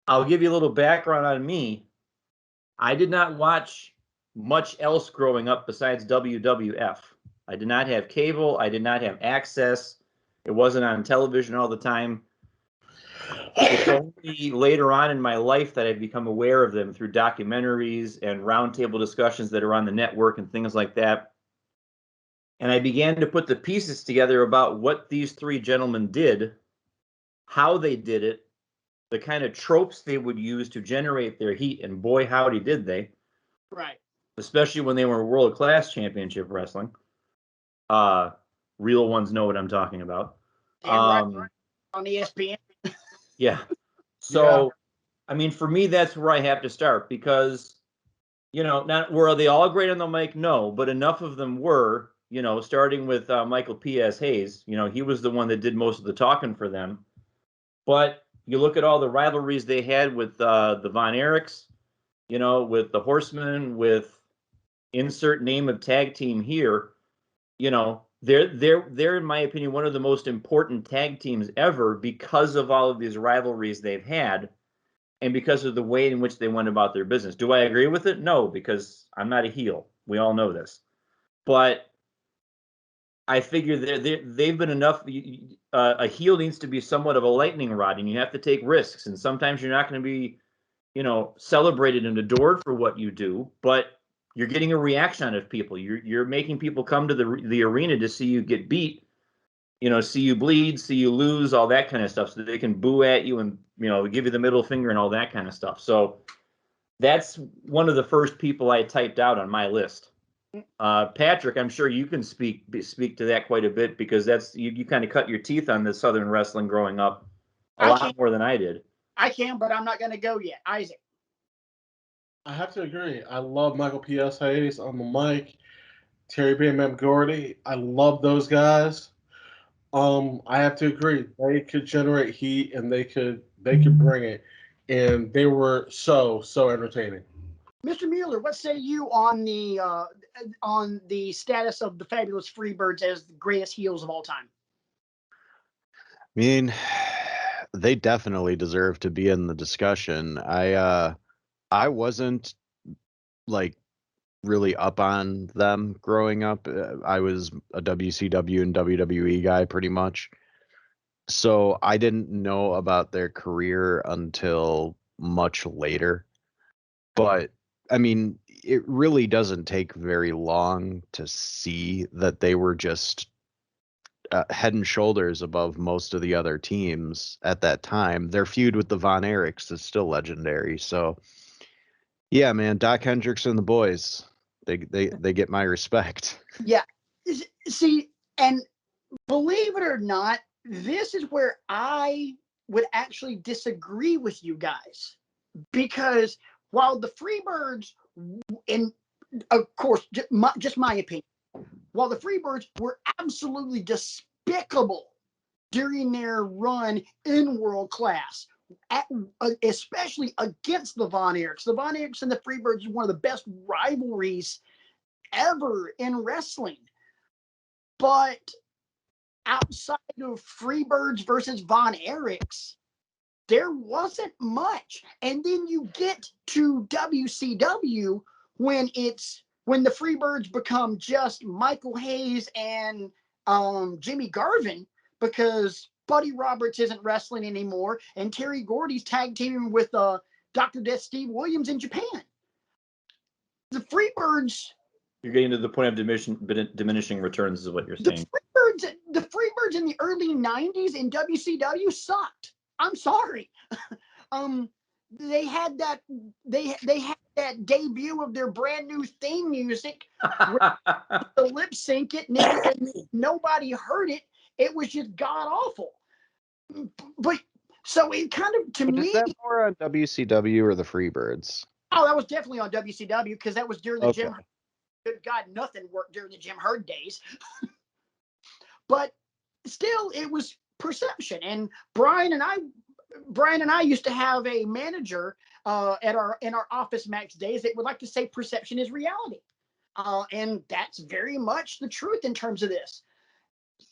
I'll give you a little background on me. I did not watch much else growing up besides WWF. I did not have cable. I did not have access. It wasn't on television all the time. It's only later on in my life that I've become aware of them through documentaries and roundtable discussions that are on the network and things like that. And I began to put the pieces together about what these three gentlemen did, how they did it, the kind of tropes they would use to generate their heat, and boy, howdy did they. Right. Especially when they were world-class championship wrestling. Real ones know what I'm talking about. Right on ESPN. Yeah. So, I mean, for me, that's where I have to start because, not were they all great on the mic? No, but enough of them were, starting with Michael P.S. Hayes. He was the one that did most of the talking for them. But you look at all the rivalries they had with the Von Erichs, with the Horsemen, with insert name of tag team here, they're in my opinion one of the most important tag teams ever because of all of these rivalries they've had and because of the way in which they went about their business. Do I agree with it? No, because I'm not a heel. We all know this. But I figure they've been enough. A heel needs to be somewhat of a lightning rod, and you have to take risks. And sometimes you're not going to be, celebrated and adored for what you do, but you're getting a reaction out of people. You're making people come to the arena to see you get beat, see you bleed, see you lose, all that kind of stuff, so that they can boo at you and give you the middle finger and all that kind of stuff. So that's one of the first people I typed out on my list. Patrick, I'm sure you can speak to that quite a bit because that's you kind of cut your teeth on the Southern wrestling growing up a lot more than I did. I can, but I'm not going to go yet. Isaac. I have to agree. I love Michael P.S. Hayes on the mic, Terry Bam Gordy. I love those guys. I have to agree. They could generate heat and they could bring it, and they were so entertaining. Mr. Mueller, what say you on the status of the Fabulous Freebirds as the greatest heels of all time? I mean, they definitely deserve to be in the discussion. I wasn't like really up on them growing up. I was a WCW and WWE guy pretty much. So I didn't know about their career until much later. But I mean, it really doesn't take very long to see that they were just head and shoulders above most of the other teams at that time. Their feud with the Von Erichs is still legendary. So yeah, man, Doc Hendricks and the boys, they get my respect. Yeah. See, and believe it or not, this is where I would actually disagree with you guys. Because while the Freebirds, and of course, just my opinion, while the Freebirds were absolutely despicable during their run in world class, especially against the Von Erichs. The Von Erichs and the Freebirds is one of the best rivalries ever in wrestling. But outside of Freebirds versus Von Erichs, there wasn't much. And then you get to WCW when the Freebirds become just Michael Hayes and Jimmy Garvin, because Buddy Roberts isn't wrestling anymore, and Terry Gordy's tag teaming with Dr. Death Steve Williams in Japan. The Freebirds. You're getting to the point of diminishing returns, is what you're saying. The Freebirds in the early '90s in WCW sucked. I'm sorry. They had that debut of their brand new theme music, the lip sync it, and nobody heard it. It was just god awful. But so it kind of, to me, is that more on WCW or the Freebirds? Oh, that was definitely on WCW because that was during the Okay. Jim. Good God, nothing worked during the Jim Herd days. But still, it was perception. And Brian and I used to have a manager in our Office Max days that would like to say perception is reality, and that's very much the truth in terms of this.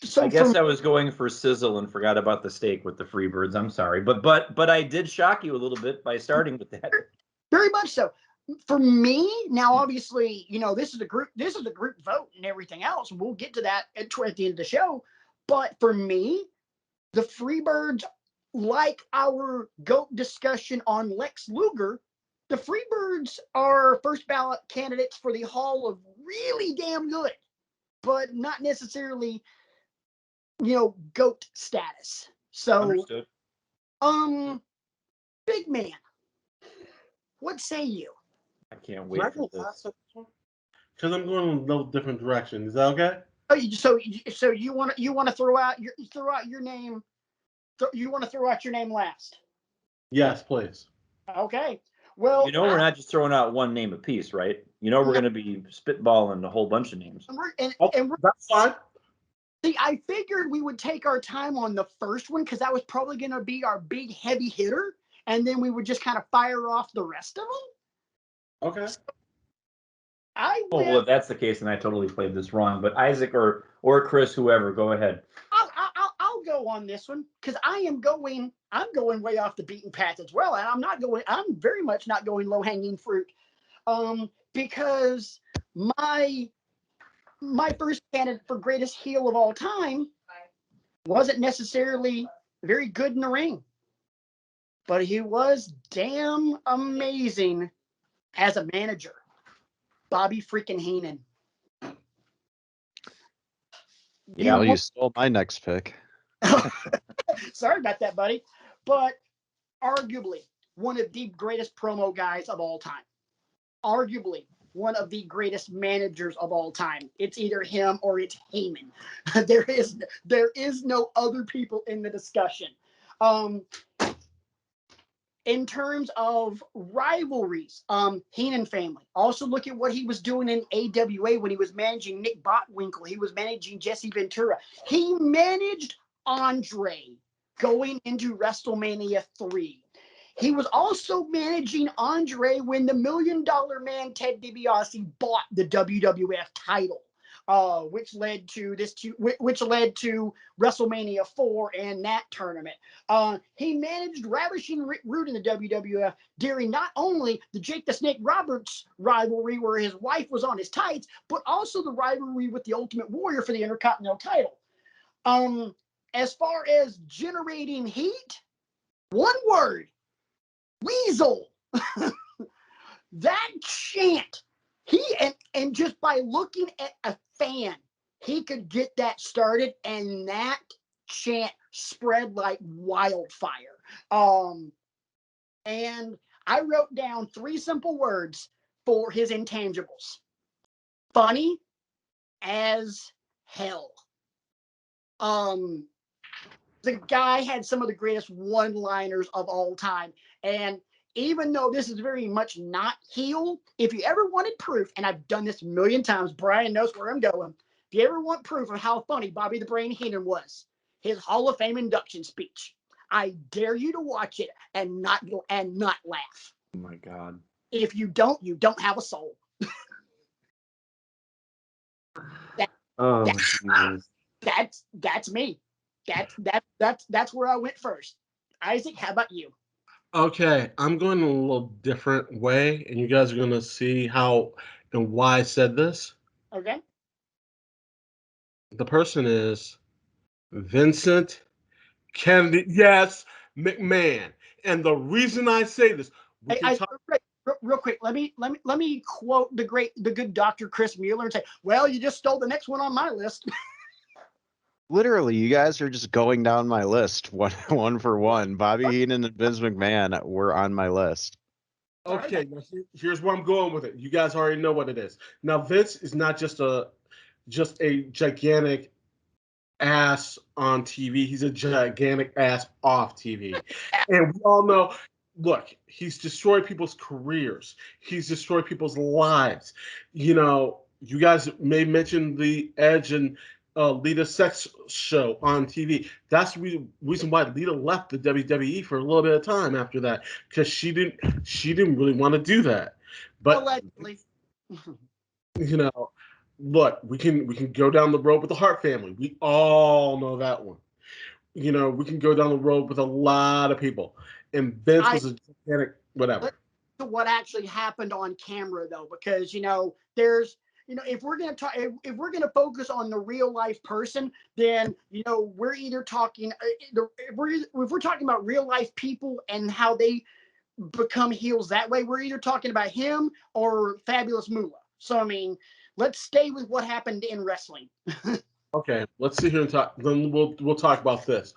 So I guess I was going for sizzle and forgot about the steak with the Freebirds. I'm sorry, but I did shock you a little bit by starting with that. Very much so. For me, now obviously, this is a group vote and everything else. We'll get to that at the end of the show. But for me, the Freebirds, like our GOAT discussion on Lex Luger, the Freebirds are first ballot candidates for the Hall of really damn good, but not necessarily, GOAT status. So, understood. Big man, what say you? I can't wait for this. Because I'm going in a little different direction. Is that okay? Oh, so you want to throw out your name you want to throw out your name last? Yes, please. Okay. Well, We're not just throwing out one name apiece, right? We're going to be spitballing a whole bunch of names. That's fine. See, I figured we would take our time on the first one because that was probably going to be our big heavy hitter, and then we would just kind of fire off the rest of them. Okay. So well, if that's the case, then I totally played this wrong. But Isaac or Chris, whoever, go ahead. I'll go on this one because I'm going way off the beaten path as well, and I'm very much not going low hanging fruit, because my first candidate for greatest heel of all time wasn't necessarily very good in the ring, but he was damn amazing as a manager. Bobby freaking Heenan. Yeah, you stole my next pick. Sorry about that, buddy. But arguably one of the greatest promo guys of all time. Arguably one of the greatest managers of all time. It's either him or it's Heyman. there is no other people in the discussion. In terms of rivalries, Heenan family. Also look at what he was doing in AWA when he was managing Nick Botwinkle. He was managing Jesse Ventura. He managed Andre going into WrestleMania 3. He was also managing Andre when the $1 Million Man Ted DiBiase bought the WWF title, which led to WrestleMania 4 and that tournament. He managed Ravishing Rick Rude in the WWF during not only the Jake the Snake Roberts rivalry where his wife was on his tights, but also the rivalry with the Ultimate Warrior for the Intercontinental title. As far as generating heat, one word: Weasel. That chant, and just by looking at a fan, he could get that started, and that chant spread like wildfire. And I wrote down 3 simple words for his intangibles: funny as hell. The guy had some of the greatest one-liners of all time, and even though this is very much not heel, if you ever wanted proof, and I've done this a million times, Brian knows where I'm going. If you ever want proof of how funny Bobby the Brain Heenan was, his Hall of Fame induction speech. I dare you to watch it and not laugh. Oh my God! If you don't have a soul. That's me. That's where I went first. Isaac, how about you? Okay, I'm going a little different way, and you guys are going to see how and why I said this. Okay. The person is Vincent Kennedy, yes, McMahon. And the reason I say this, real quick, let me quote the good Dr. Chris Mueller and say, well, you just stole the next one on my list. Literally, you guys are just going down my list one for one. Bobby Heenan and Vince McMahon were on my list. Okay, now here's where I'm going with it. You guys already know what it is. Now, Vince is not just a gigantic ass on TV. He's a gigantic ass off TV. And we all know, look, he's destroyed people's careers. He's destroyed people's lives. You know, you guys may mention the Edge and Lita sex show on TV. That's the reason why Lita left the WWE for a little bit of time after that, because she didn't really want to do that. But allegedly, you know, look, we can go down the road with the Hart family. We all know that one. You know, we can go down the road with a lot of people. And Vince was a gigantic whatever. To what actually happened on camera, though, because there's if we're gonna focus on the real life person, then we're either talking if we're talking about real life people and how they become heels that way, we're either talking about him or Fabulous Moolah. So I mean, let's stay with what happened in wrestling. Okay, let's sit here and talk. Then we'll talk about this.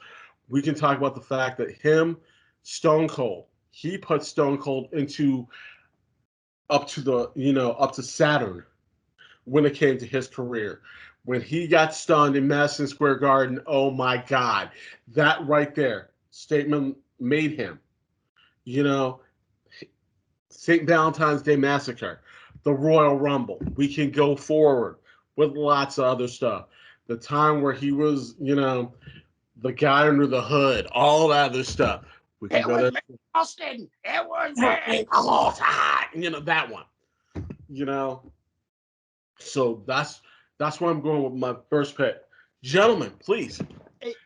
We can talk about the fact that Stone Cold, he put Stone Cold up to Saturn when it came to his career. when he got stunned in Madison Square Garden, oh my God, that right there, statement made him. You know, St. Valentine's Day Massacre, the Royal Rumble. We can go forward with lots of other stuff. The time where he was, the guy under the hood, all that other stuff. We can It go was there. Austin. It was me. That one. So that's where I'm going with my first pick. Gentlemen, please.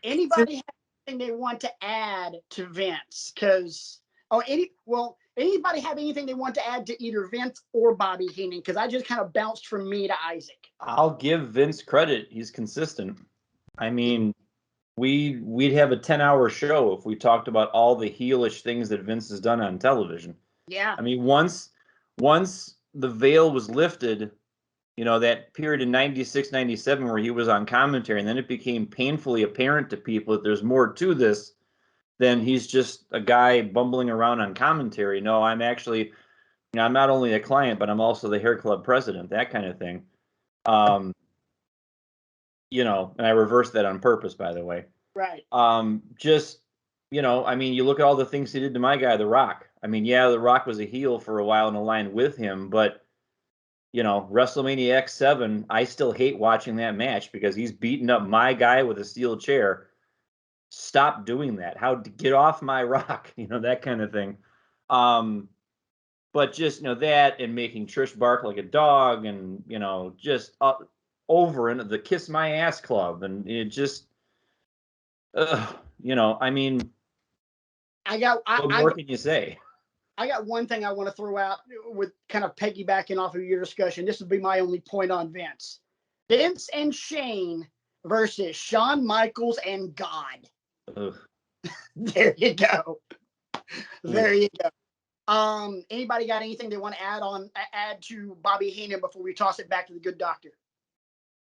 Anybody have anything they want to add to Vince? Anybody have anything they want to add to either Vince or Bobby Heenan? Because I just kind of bounced from me to Isaac. I'll give Vince credit. He's consistent. I mean, we'd have a 10-hour show if we talked about all the heelish things that Vince has done on television. Yeah. I mean, once the veil was lifted, that period in 96, 97 where he was on commentary, and then it became painfully apparent to people that there's more to this than he's just a guy bumbling around on commentary. No, I'm actually, I'm not only a client, but I'm also the hair club president, that kind of thing. And I reversed that on purpose, by the way. Right. I mean, you look at all the things he did to my guy, The Rock. I mean, yeah, The Rock was a heel for a while and aligned with him, but WrestleMania X7, I still hate watching that match because he's beating up my guy with a steel chair. Stop doing that. Get off my Rock, that kind of thing. But just, that and making Trish bark like a dog and, just over into the Kiss My Ass Club. And it just, I mean, what more can you say? I got one thing I want to throw out with kind of piggybacking off of your discussion. This would be my only point on Vince. Vince and Shane versus Shawn Michaels and God. Ugh. There you go. There you go. Anybody got anything they want to add to Bobby Heenan before we toss it back to the good doctor?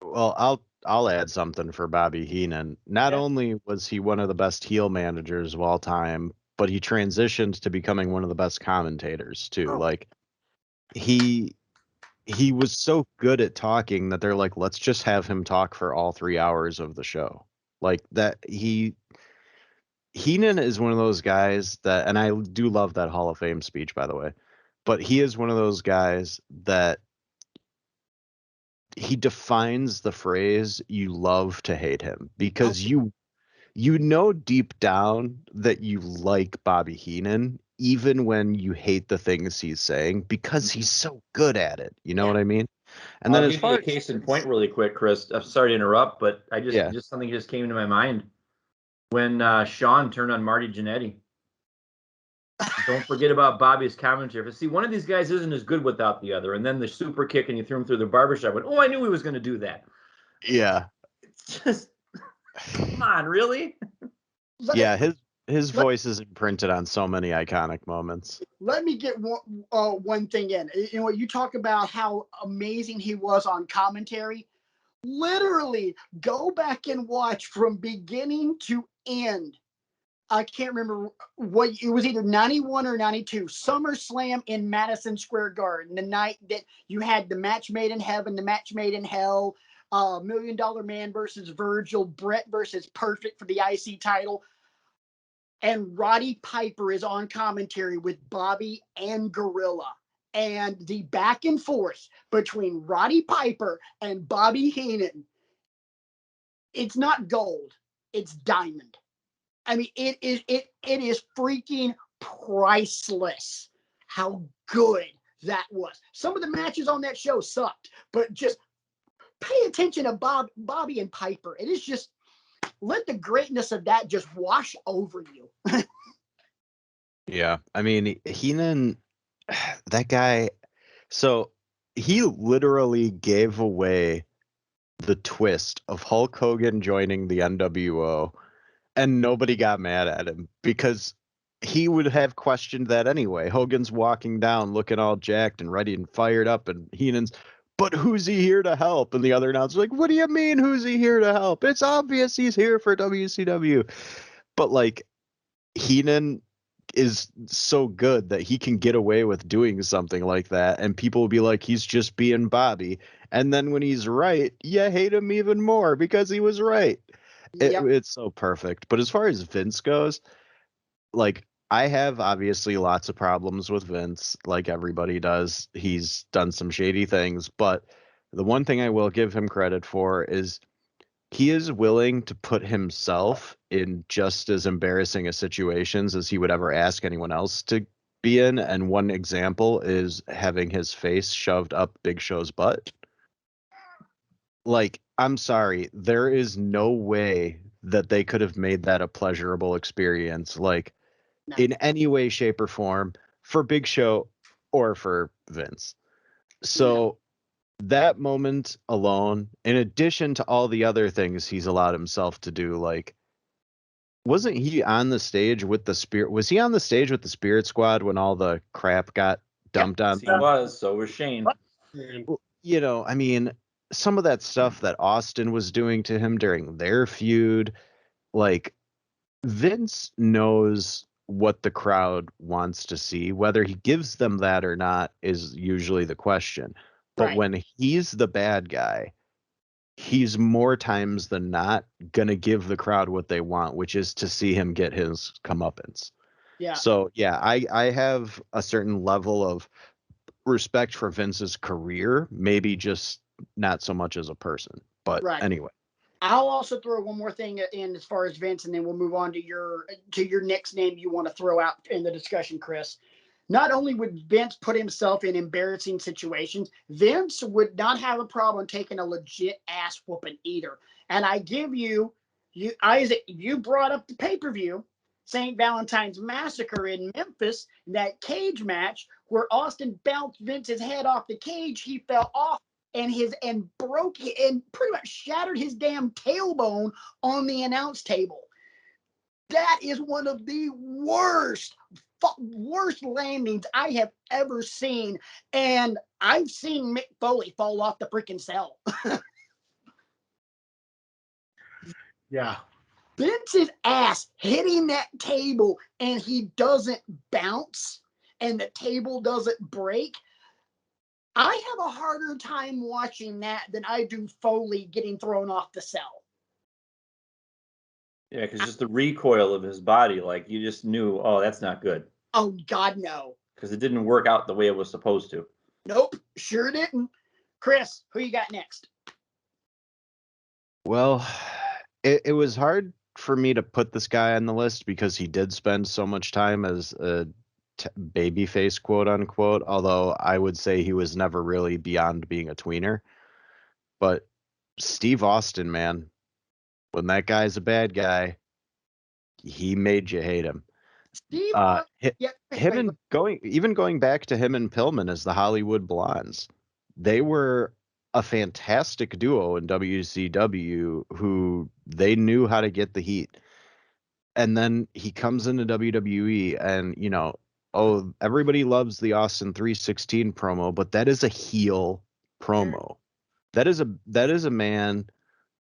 Well, I'll add something for Bobby Heenan. Not only was he one of the best heel managers of all time, but he transitioned to becoming one of the best commentators too. Like he was so good at talking that they're like, let's just have him talk for all 3 hours of the show. Like that Heenan is one of those guys that, and I do love that Hall of Fame speech, by the way, but he is one of those guys that he defines the phrase, you love to hate him, because you deep down that you like Bobby Heenan, even when you hate the things he's saying, because he's so good at it. You know what I mean? And I'll then as give far you a case in point really quick, Chris. I'm sorry to interrupt, but just something just came to my mind when Sean turned on Marty Jannetty. Don't forget about Bobby's commentary. But see, one of these guys isn't as good without the other. And then the super kick and you threw him through the barbershop. I knew he was going to do that. Yeah. It's just, come on, really? Yeah, his voice is imprinted on so many iconic moments. Let me get one thing in. You talk about how amazing he was on commentary. Literally, go back and watch from beginning to end. I can't remember what it was, either 91 or 92. SummerSlam in Madison Square Garden, the night that you had the match made in heaven, the match made in hell, $1 Million Man versus Virgil, Brett versus Perfect for the IC title. And Roddy Piper is on commentary with Bobby and Gorilla. And the back and forth between Roddy Piper and Bobby Heenan, it's not gold, it's diamond. I mean, it is freaking priceless how good that was. Some of the matches on that show sucked, but just pay attention to Bobby and Piper. It is just, let the greatness of that just wash over you. Yeah, I mean, Heenan, that guy, so he literally gave away the twist of Hulk Hogan joining the NWO, and nobody got mad at him because he would have questioned that anyway. Hogan's walking down looking all jacked and ready and fired up, and Heenan's, but who's he here to help? And the other announcer's like, what do you mean, who's he here to help? It's obvious he's here for WCW. But like, Heenan is so good that he can get away with doing something like that, and people will be like, he's just being Bobby. And then when he's right, you hate him even more because he was right. Yep. It's so perfect. But as far as Vince goes, like, I have obviously lots of problems with Vince, like everybody does. He's done some shady things, but the one thing I will give him credit for is he is willing to put himself in just as embarrassing a situations as he would ever ask anyone else to be in. And one example is having his face shoved up Big Show's butt. Like, I'm sorry, there is no way that they could have made that a pleasurable experience, like, No. in any way, shape, or form, for Big Show or for Vince. So that moment alone, in addition to all the other things he's allowed himself to do, like, wasn't he on the stage with the Spirit? Was he on the stage with the Spirit Squad when all the crap got dumped on He them? was. So was Shane. You know, I mean, some of that stuff that Austin was doing to him during their feud, like, Vince knows what the crowd wants to see. Whether he gives them that or not is usually the question. But Right. when he's the bad guy, he's more times than not gonna give the crowd what they want, which is to see him get his comeuppance. Yeah. So yeah, I have a certain level of respect for Vince's career, maybe just not so much as a person. But Right. anyway. I'll also throw one more thing in as far as Vince, and then we'll move on to your next name you want to throw out in the discussion, Chris. Not only would Vince put himself in embarrassing situations, Vince would not have a problem taking a legit ass whooping either. And I give you, Isaac, you brought up the pay-per-view, St. Valentine's Massacre in Memphis, that cage match where Austin bounced Vince's head off the cage. He fell off and broke and pretty much shattered his damn tailbone on the announce table. That is one of the worst landings I have ever seen, and I've seen Mick Foley fall off the freaking cell. Yeah. Vince's ass hitting that table and he doesn't bounce and the table doesn't break. I have a harder time watching that than I do Foley getting thrown off the cell. Yeah, because just the recoil of his body, like you just knew, oh, that's not good. Oh, God, no. Because it didn't work out the way it was supposed to. Nope, sure didn't. Chris, who you got next? Well, it was hard for me to put this guy on the list because he did spend so much time as a babyface, quote unquote, although I would say he was never really beyond being a tweener. But Steve Austin, man, when that guy's a bad guy, he made you hate him. Steve, yeah, Him and going back to him and Pillman as the Hollywood Blondes, they were a fantastic duo in WCW who they knew how to get the heat. And then he comes into WWE and, you know, oh, everybody loves the Austin 316 promo, but that is a heel promo. That is a man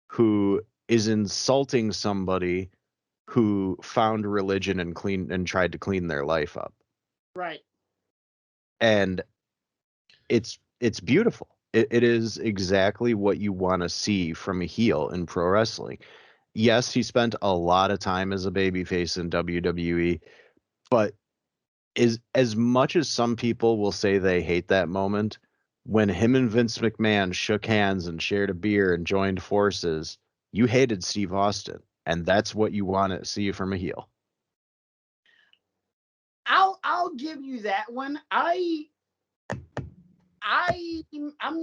who is insulting somebody who found religion and tried to clean their life up. Right. And it's beautiful. It is exactly what you want to see from a heel in pro wrestling. Yes, he spent a lot of time as a babyface in WWE, but is as much as some people will say they hate that moment, when him and Vince McMahon shook hands and shared a beer and joined forces, you hated Steve Austin, and that's what you want to see from a heel. I'll give you that one. I'm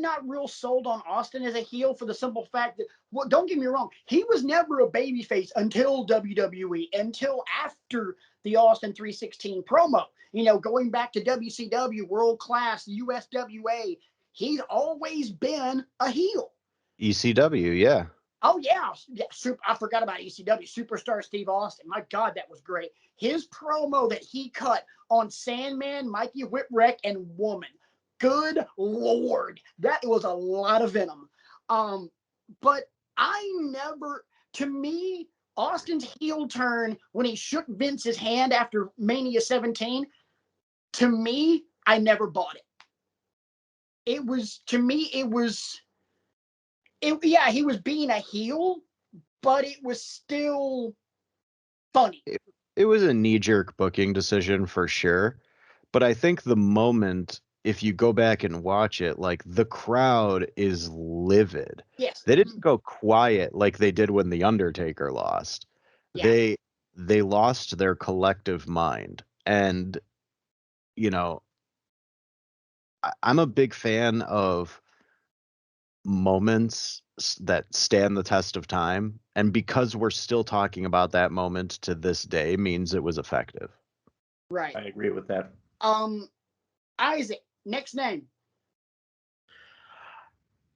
not real sold on Austin as a heel for the simple fact that, well, don't get me wrong, he was never a babyface until WWE, until after the Austin 316 promo. You know, going back to WCW, World Class, USWA, he's always been a heel. ECW, yeah. Oh, yeah. I forgot about ECW. Superstar Steve Austin. My God, that was great. His promo that he cut on Sandman, Mikey Whipwreck, and Woman. Good Lord. That was a lot of venom. But to me, Austin's heel turn when he shook Vince's hand after Mania 17, to me, I never bought it. It was, to me, yeah, he was being a heel, but it was still funny. It was a knee-jerk booking decision for sure. But I think the moment, if you go back and watch it, like the crowd is livid. Yes. They didn't go quiet like they did when The Undertaker lost. Yeah. They lost their collective mind. And, you know, I'm a big fan of moments that stand the test of time. And because we're still talking about that moment to this day means it was effective. Right. I agree with that. Isaac, next name.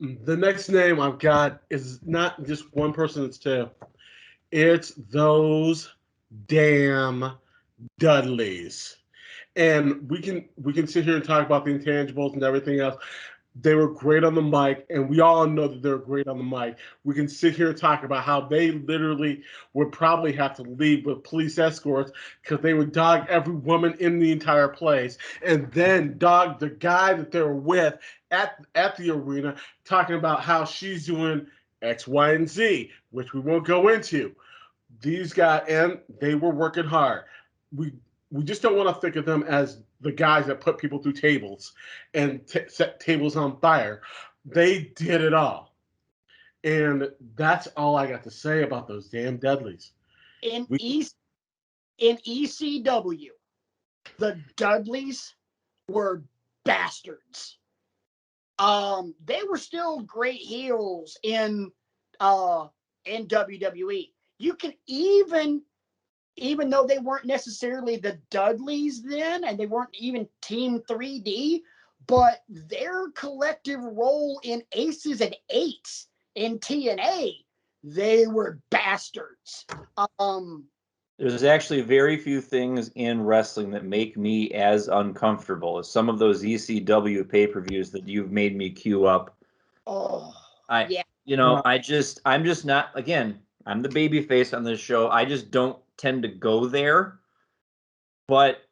The next name I've got is not just one person, it's two. It's those damn Dudleys. And we can sit here and talk about the intangibles and everything else. They were great on the mic, and we all know that they're great on the mic. We can sit here and talk about how they literally would probably have to leave with police escorts because they would dog every woman in the entire place, and then dog the guy that they were with at the arena, talking about how she's doing X, Y, and Z, which we won't go into. These guys, and they were working hard. We just don't want to think of them as the guys that put people through tables and set tables on fire. They did it all. And that's all I got to say about those damn Dudleys. In ECW, the Dudleys were bastards. They were still great heels in WWE. You can even though they weren't necessarily the Dudleys then, and they weren't even Team 3D, but their collective role in Aces and Eights in TNA, they were bastards. There's actually very few things in wrestling that make me as uncomfortable as some of those ECW pay-per-views that you've made me queue up. Oh, yeah. I'm just not, again, I'm the baby face on this show. I just don't tend to go there. But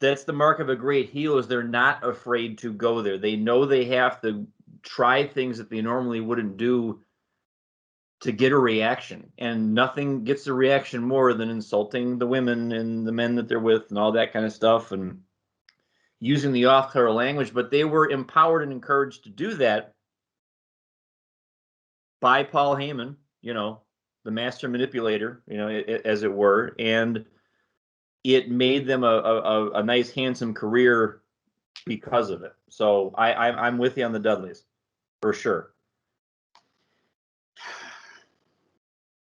that's the mark of a great heel, is they're not afraid to go there. They know they have to try things that they normally wouldn't do to get a reaction, and nothing gets a reaction more than insulting the women and the men that they're with and all that kind of stuff, and using the off-color language. But they were empowered and encouraged to do that by Paul Heyman, the master manipulator, as it were, and it made them a nice, handsome career because of it. So I'm with you on the Dudleys, for sure.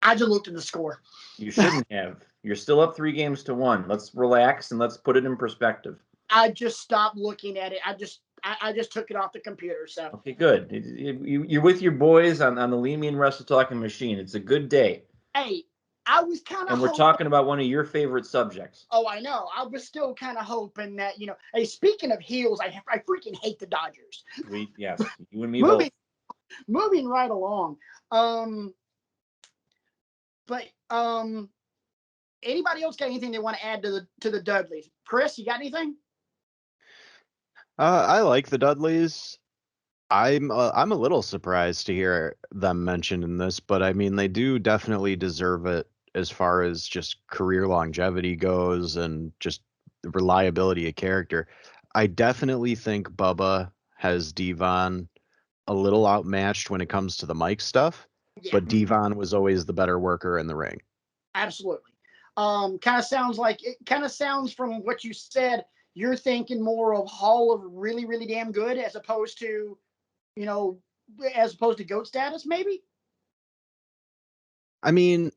I just looked at the score. You shouldn't have. You're still up 3-1. Let's relax and let's put it in perspective. I just stopped looking at it. I just took it off the computer. So okay, good. You're with your boys on the Lean Mean Wrestle Talking Machine. It's a good day. Hey, I was kind of. And we're talking about one of your favorite subjects. Oh, I know. I was still kind of hoping that Hey, speaking of heels, I freaking hate the Dodgers. Yes, you and me both. Moving right along. But anybody else got anything they want to add to the Dudleys? Chris, you got anything? I like the Dudleys. I'm a little surprised to hear them mentioned in this, but I mean they do definitely deserve it as far as just career longevity goes and just the reliability of character. I definitely think Bubba has Devon a little outmatched when it comes to the mic stuff, but Devon was always the better worker in the ring. Absolutely. Kind of sounds from what you said, you're thinking more of Hall of really, really damn good as opposed to, GOAT status, maybe? I mean,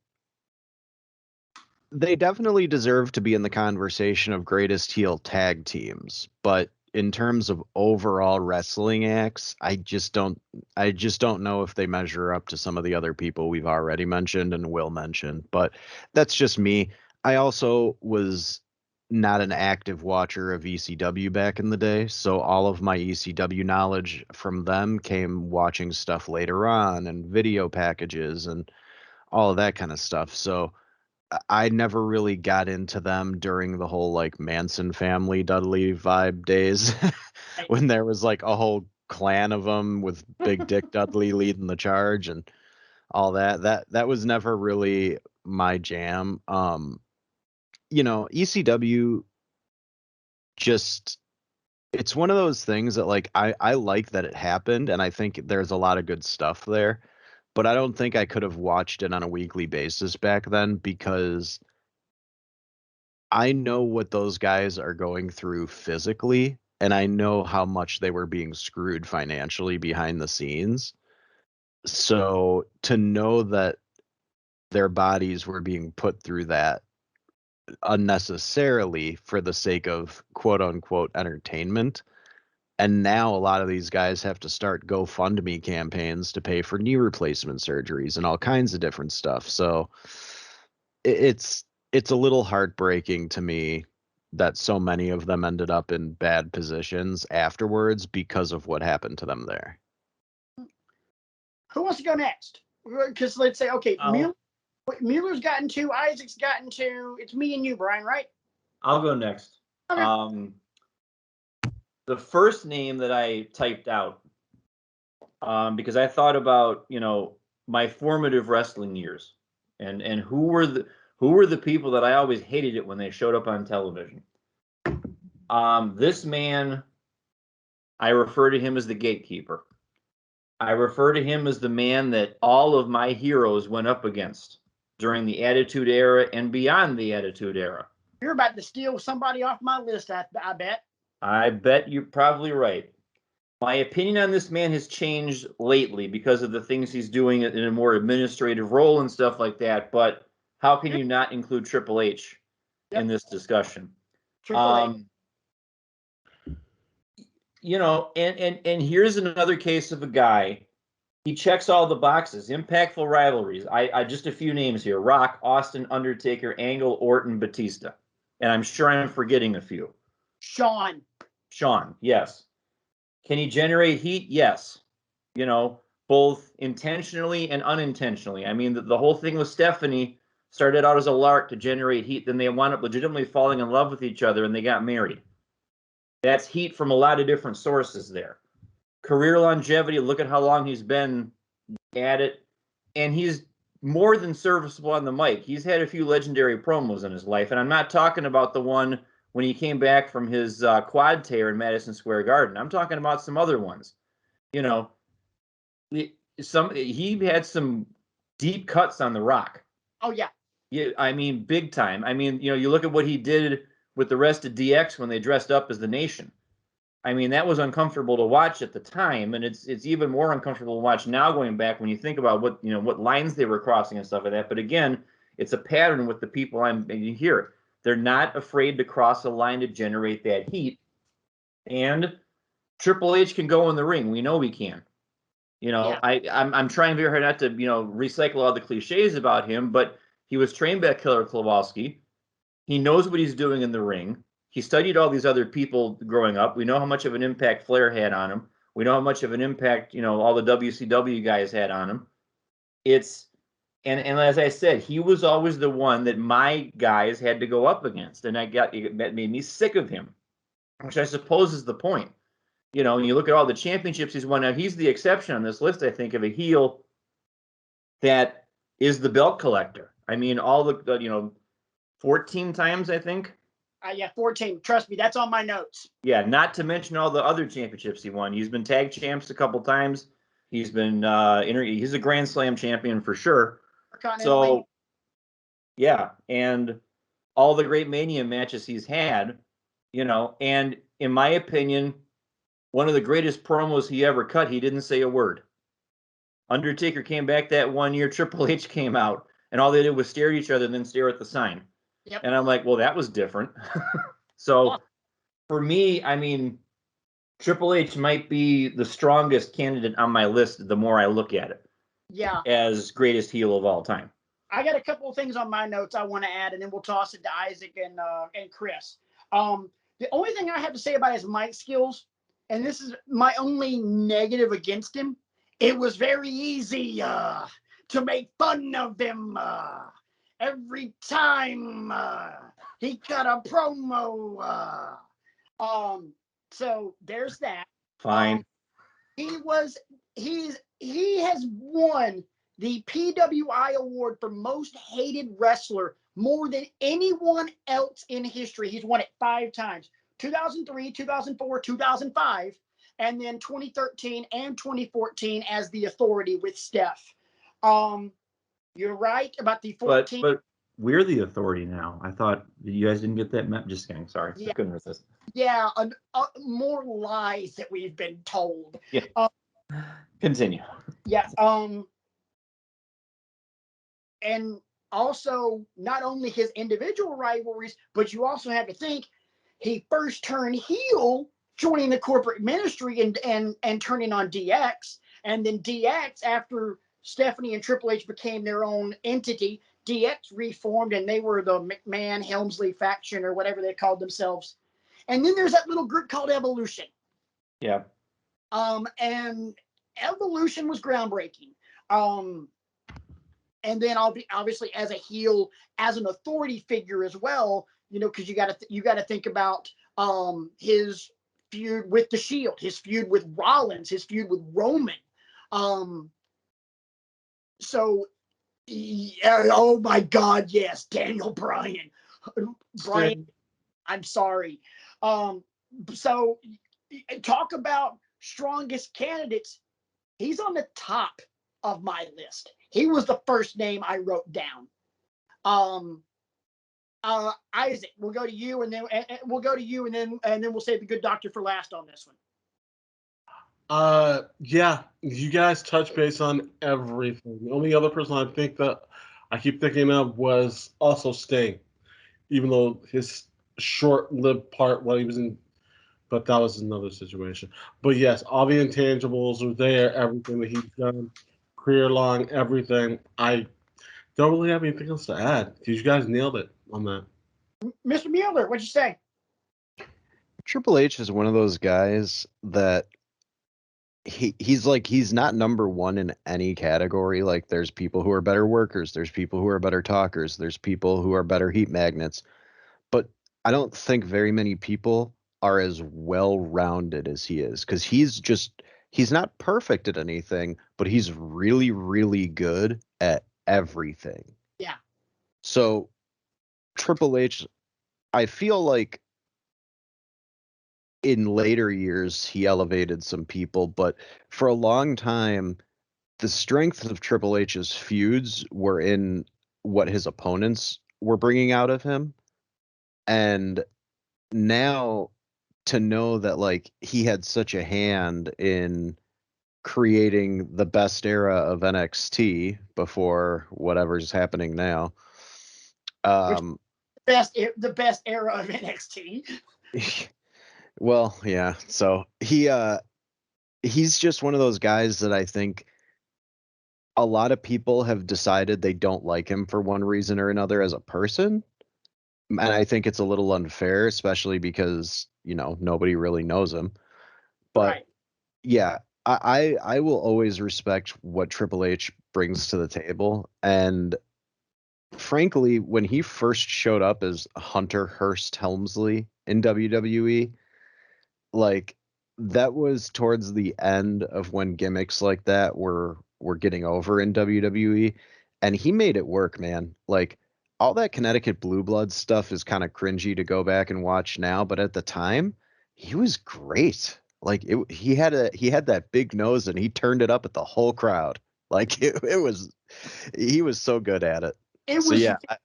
they definitely deserve to be in the conversation of greatest heel tag teams, but in terms of overall wrestling acts, I just don't know if they measure up to some of the other people we've already mentioned and will mention, but that's just me. I also was not an active watcher of ECW back in the day, so all of my ECW knowledge from them came watching stuff later on and video packages and all of that kind of stuff. So I never really got into them during the whole like Manson family Dudley vibe days when there was like a whole clan of them with Big Dick Dudley leading the charge and all that. That was never really my jam. ECW just it's one of those things that like I like that it happened and I think there's a lot of good stuff there, but I don't think I could have watched it on a weekly basis back then because I know what those guys are going through physically and I know how much they were being screwed financially behind the scenes. So to know that their bodies were being put through that unnecessarily for the sake of quote unquote entertainment. And now a lot of these guys have to start GoFundMe campaigns to pay for knee replacement surgeries and all kinds of different stuff. So it's a little heartbreaking to me that so many of them ended up in bad positions afterwards because of what happened to them there. Who wants to go next? Because let's say, okay, Mueller's gotten two, Isaac's gotten two. It's me and you, Brian, right? I'll go next. Okay. The first name that I typed out, because I thought about, my formative wrestling years and who were the people that I always hated it when they showed up on television. This man, I refer to him as the gatekeeper. I refer to him as the man that all of my heroes went up against during the Attitude Era and beyond the Attitude Era. You're about to steal somebody off my list, I bet. I bet you're probably right. My opinion on this man has changed lately because of the things he's doing in a more administrative role and stuff like that. But how can you not include Triple H in this discussion? Triple H. And here's another case of a guy. He checks all the boxes. Impactful rivalries. I just a few names here: Rock, Austin, Undertaker, Angle, Orton, Batista, and I'm sure I'm forgetting a few. Shawn, yes. Can he generate heat? Yes. Both intentionally and unintentionally. I mean, the whole thing with Stephanie started out as a lark to generate heat. Then they wound up legitimately falling in love with each other and they got married. That's heat from a lot of different sources there. Career longevity, look at how long he's been at it. And he's more than serviceable on the mic. He's had a few legendary promos in his life. And I'm not talking about the one when he came back from his quad tear in Madison Square Garden. I'm talking about some other ones. He had some deep cuts on The Rock. Oh, yeah. Yeah, I mean, big time. I mean, you look at what he did with the rest of DX when they dressed up as the Nation. I mean, that was uncomfortable to watch at the time, and it's even more uncomfortable to watch now going back when you think about what lines they were crossing and stuff like that. But again, it's a pattern with the people you hear. They're not afraid to cross a line to generate that heat. And Triple H can go in the ring. We know he can. I'm trying very hard not to, recycle all the cliches about him, but he was trained by Killer Kowalski. He knows what he's doing in the ring. He studied all these other people growing up. We know how much of an impact Flair had on him. We know how much of an impact, all the WCW guys had on him. And as I said, he was always the one that my guys had to go up against. And that made me sick of him, which I suppose is the point. When you look at all the championships he's won, now he's the exception on this list, I think, of a heel that is the belt collector. I mean, all the 14 times, I think. Yeah, 14. Trust me, that's on my notes. Yeah, not to mention all the other championships he won. He's been tag champs a couple times. He's been he's a Grand Slam champion for sure. So, yeah, and all the great Mania matches he's had, and in my opinion, one of the greatest promos he ever cut, he didn't say a word. Undertaker came back that one year, Triple H came out, and all they did was stare at each other and then stare at the sign. Yep. And I'm like, well, that was different. So for me, I mean, Triple H might be the strongest candidate on my list the more I look at it. Yeah. As greatest heel of all time. I got a couple of things on my notes I want to add, and then we'll toss it to Isaac and Chris. The only thing I have to say about his mic skills, and this is my only negative against him, it was very easy to make fun of him every time he cut a promo. So there's that. Fine. He has won the PWI award for most hated wrestler more than anyone else in history. He's won it 5 times. 2003, 2004, 2005, and then 2013 and 2014 as the Authority with Steph. You're right about the 14. But we're the Authority now. I thought you guys didn't get that. Just kidding. Sorry. Yeah. I couldn't resist. Yeah, more lies that we've been told. Yeah. Continue. Yeah. And also not only his individual rivalries, but you also have to think he first turned heel, joining the corporate ministry and turning on DX, and then DX, after Stephanie and Triple H became their own entity, DX reformed and they were the McMahon Helmsley faction or whatever they called themselves. And then there's that little group called Evolution. Yeah. And Evolution was groundbreaking. And then I'll be obviously as a heel, as an authority figure as well, you know, because you got to think about his feud with the Shield, his feud with Rollins, his feud with Roman. So, yeah, oh my God, yes, Daniel Bryan. Bryan, I'm sorry. So talk about strongest candidates. He's on the top of my list. He was the first name I wrote down. Isaac, we'll go to you, and then we'll save the good doctor for last on this one. Yeah, you guys touch base on everything. The only other person I think that I keep thinking of was also Sting, even though his short-lived part while he was in, but that was another situation. But yes, all the intangibles are there, everything that he's done, career long, everything. I don't really have anything else to add because you guys nailed it on that. Mr. Mueller, what'd you say? Triple H is one of those guys that he's not number one in any category. Like, there's people who are better workers, there's people who are better talkers, there's people who are better heat magnets, but I don't think very many people are as well rounded as he is, because he's not perfect at anything, but he's really, really good at everything. Yeah. So Triple H, I feel like in later years he elevated some people, but for a long time the strength of Triple H's feuds were in what his opponents were bringing out of him. And now to know that, like, he had such a hand in creating the best era of NXT before whatever's happening now. The best era of NXT. Well, yeah. So he's just one of those guys that I think a lot of people have decided they don't like him for one reason or another as a person. And I think it's a little unfair, especially because, you know, nobody really knows him. But Right. yeah, I will always respect what Triple H brings to the table. And frankly, when he first showed up as Hunter Hearst Helmsley in WWE, like, that was towards the end of when gimmicks like that were getting over in WWE, and he made it work, man. Like, all that Connecticut Blue Blood stuff is kind of cringy to go back and watch now, but at the time, he was great. Like, he had that big nose and he turned it up at the whole crowd. Like, he was so good at it.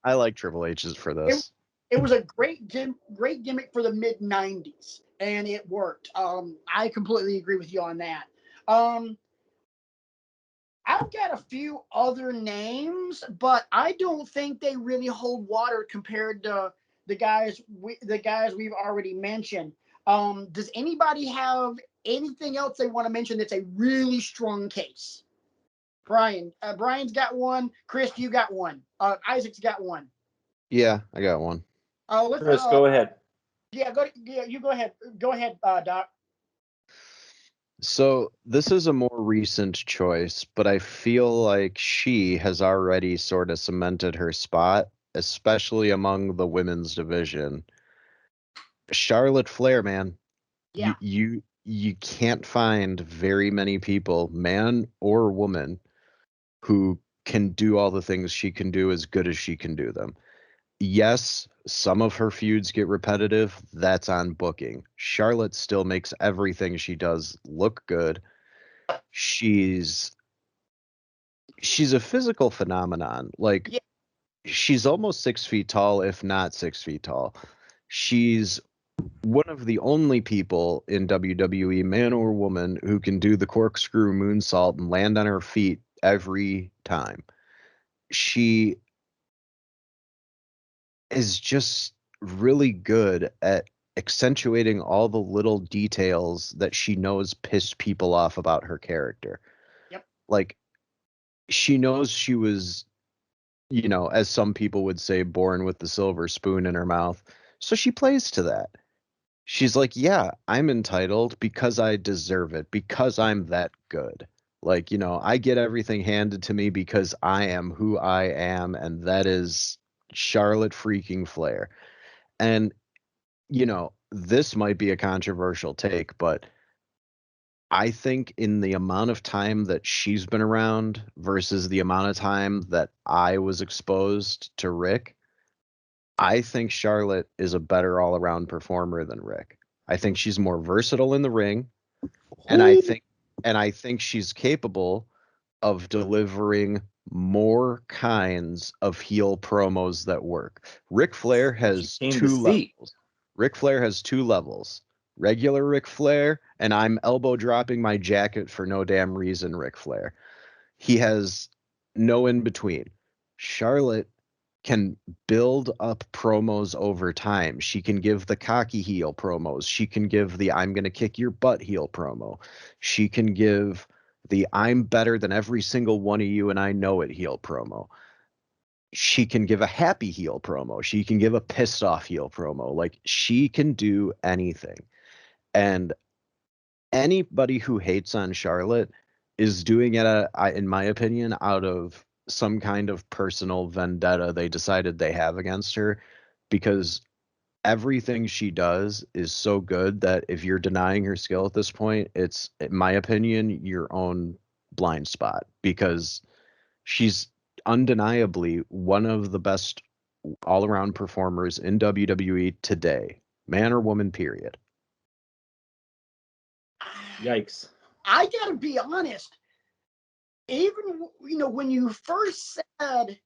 I like Triple H's for this. It was a great gimmick for the mid 90s, and it worked. I completely agree with you on that. I've got a few other names, but I don't think they really hold water compared to the guys we've already mentioned. Does anybody have anything else they want to mention that's a really strong case? Brian's got one. Chris, you got one. Isaac's got one. Yeah, I got one. Chris, go ahead. Yeah, you go ahead. Go ahead, Doc. So this is a more recent choice, but I feel like she has already sort of cemented her spot, especially among the women's division. Charlotte Flair, man, Yeah. you can't find very many people, man or woman, who can do all the things she can do as good as she can do them. Yes, some of her feuds get repetitive. That's on booking. Charlotte still makes everything she does look good. She's she's a physical phenomenon. Like Yeah. she's almost 6 feet tall, if not 6 feet tall. She's one of the only people in WWE, man or woman, who can do the corkscrew moonsault and land on her feet every time. She is just really good at accentuating all the little details that she knows piss people off about her character. Yep. Like she knows she was, as some people would say, born with the silver spoon in her mouth. So she plays to that. She's like, yeah, I'm entitled because I deserve it, because I'm that good. Like, I get everything handed to me because I am who I am, and that is Charlotte freaking Flair. And, this might be a controversial take, but I think in the amount of time that she's been around versus the amount of time that I was exposed to Rick, I think Charlotte is a better all around performer than Rick. I think she's more versatile in the ring, and I think she's capable of delivering more kinds of heel promos that work. Ric Flair She has came to two see. levels. Ric Flair has two levels. Regular Ric Flair, and I'm elbow dropping my jacket for no damn reason, Ric Flair. He has no in between. Charlotte can build up promos over time. She can give the cocky heel promos. She can give the I'm going to kick your butt heel promo. She can give the I'm better than every single one of you and I know it heel promo. She can give a happy heel promo. She can give a pissed off heel promo. Like she can do anything. And anybody who hates on Charlotte is doing it, in my opinion, out of some kind of personal vendetta they decided they have against her, because everything she does is so good that if you're denying her skill at this point, it's, in my opinion, your own blind spot, because she's undeniably one of the best all-around performers in WWE today, man or woman, period. Yikes. I gotta be honest. Even when you first said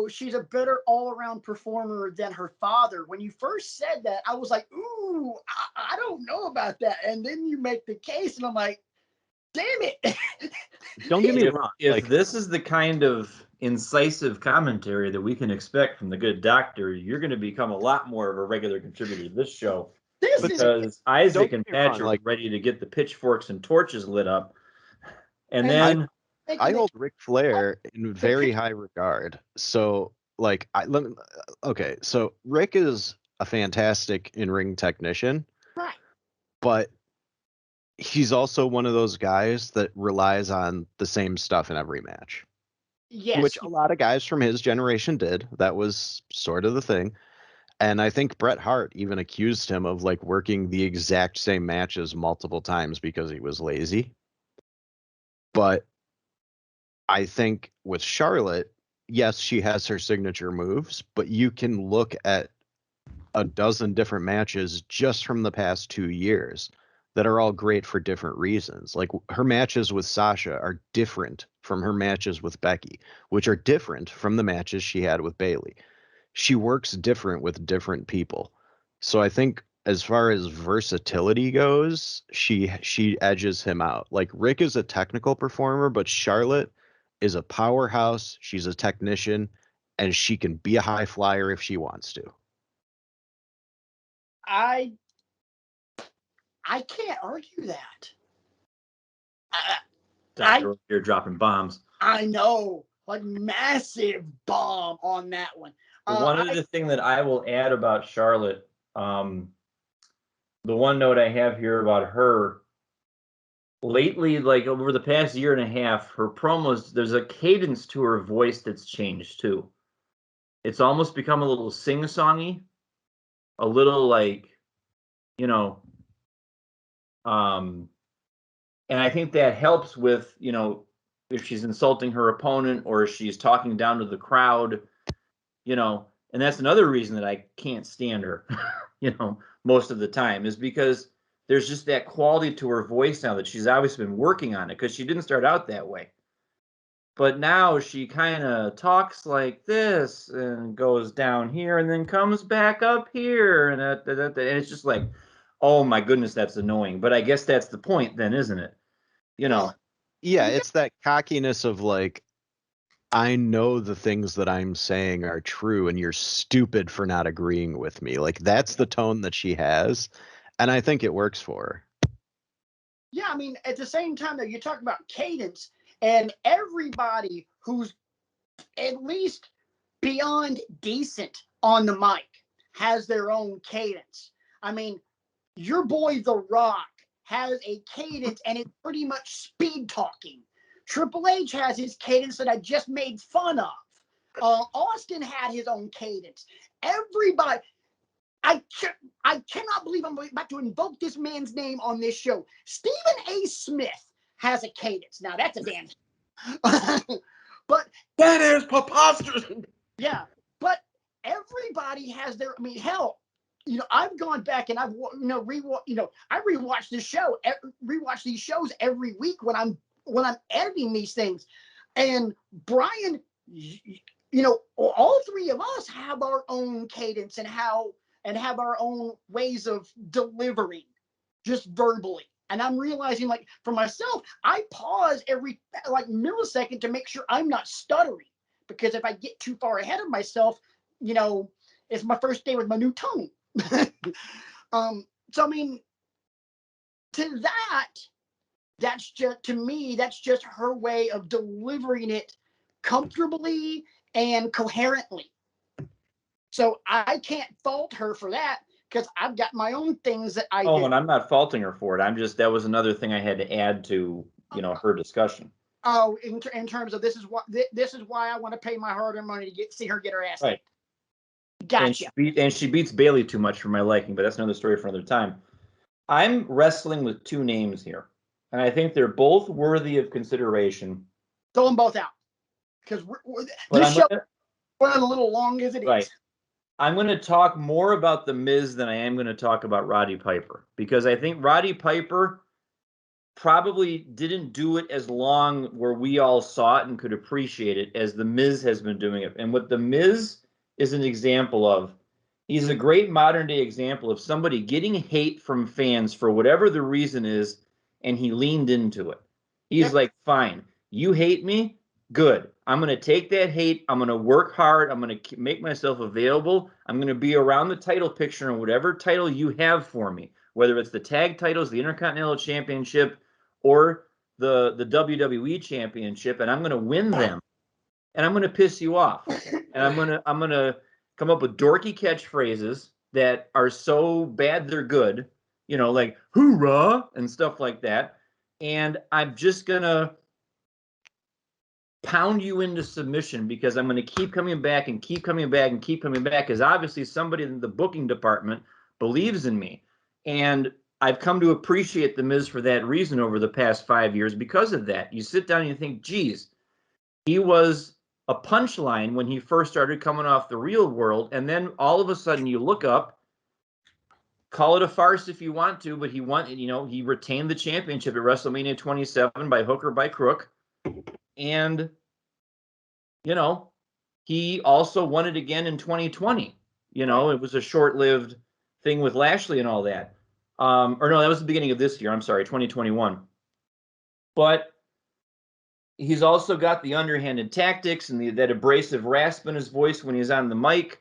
she's a better all-around performer than her father, when you first said that, I was like, ooh, I don't know about that. And then you make the case, and I'm like, damn it. Don't get me If wrong. if Like, this is the kind of incisive commentary that we can expect from the good doctor, you're going to become a lot more of a regular contributor to this show, This is because don't Isaac get and me wrong. Patrick Like, are ready to get the pitchforks and torches lit up. And and I then I making the hold Ric Flair in the very high regard. So, like, okay, so Rick is a fantastic in-ring technician, right. but he's also one of those guys that relies on the same stuff in every match, which Yes, a lot of guys from his generation did. That was sort of the thing. And I think Bret Hart even accused him of like working the exact same matches multiple times because he was lazy. But I think with Charlotte, yes, she has her signature moves, but you can look at a dozen different matches just from the past 2 years that are all great for different reasons. Like her matches with Sasha are different from her matches with Becky, which are different from the matches she had with Bayley. She works different with different people. So I think as far as versatility goes, she edges him out. Like Rick is a technical performer, but Charlotte is a powerhouse. She's a technician, and she can be a high flyer if she wants to. I can't argue that. I, Doctor, you're dropping bombs. I know, like massive bomb on that one. One other thing that I will add about Charlotte, the one note I have here about her lately, like over the past year and a half, her promos, there's a cadence to her voice that's changed too. It's almost become a little sing-songy, a little like, you know, and I think that helps with, if she's insulting her opponent or she's talking down to the crowd, and that's another reason that I can't stand her, most of the time, is because there's just that quality to her voice now that she's obviously been working on it, because she didn't start out that way. But now she kind of talks like this and goes down here and then comes back up here. And it's just like, oh my goodness, that's annoying. But I guess that's the point then, isn't it? Yeah, it's that cockiness of like, I know the things that I'm saying are true and you're stupid for not agreeing with me. Like, that's the tone that she has. And I think it works for her. Yeah, I mean, at the same time, though, you talk about cadence, and everybody who's at least beyond decent on the mic has their own cadence. I mean, your boy The Rock has a cadence, and it's pretty much speed talking. Triple H has his cadence that I just made fun of. Austin had his own cadence. Everybody, I cannot believe I'm about to invoke this man's name on this show. Stephen A. Smith has a cadence. Now that's a damn. But that is preposterous. Yeah, but everybody has their. I mean, hell, I've gone back and I've I rewatch this show, rewatch these shows every week when I'm editing these things, and Brian, all three of us have our own cadence and have our own ways of delivering, just verbally. And I'm realizing, like, for myself, I pause every like millisecond to make sure I'm not stuttering, because if I get too far ahead of myself, it's my first day with my new tone. So I mean, to that's just, to me, that's just her way of delivering it comfortably and coherently. So I can't fault her for that, because I've got my own things that I do. Oh, and I'm not faulting her for it. That was another thing I had to add to, her discussion. Oh, in terms of this is why I want to pay my hard-earned money to see her get her ass right. Gotcha. And she beats Bailey too much for my liking, but that's another story for another time. I'm wrestling with two names here, and I think they're both worthy of consideration. Throw them both out, because this show running a little long as it is. I'm going to talk more about The Miz than I am going to talk about Roddy Piper, because I think Roddy Piper probably didn't do it as long where we all saw it and could appreciate it as The Miz has been doing it. And what The Miz is an example of, he's a great modern day example of somebody getting hate from fans for whatever the reason is, and he leaned into it. He's like, fine, you hate me? Good. I'm going to take that hate. I'm going to work hard. I'm going to make myself available. I'm going to be around the title picture and whatever title you have for me, whether it's the tag titles, the Intercontinental Championship, or the WWE Championship, and I'm going to win them. And I'm going to piss you off. And I'm going to come up with dorky catchphrases that are so bad they're good, like hoorah and stuff like that. And I'm just going to pound you into submission, because I'm going to keep coming back and keep coming back and keep coming back, because obviously somebody in the booking department believes in me. And I've come to appreciate The Miz for that reason over the past 5 years because of that. You sit down and you think, geez, he was a punchline when he first started coming off the Real World, and then all of a sudden you look up, call it a farce if you want to, but he retained the championship at WrestleMania 27 by hook or by crook. And, he also won it again in 2020. It was a short-lived thing with Lashley and all that. Or no, that was the beginning of this year. I'm sorry, 2021. But he's also got the underhanded tactics and that abrasive rasp in his voice when he's on the mic.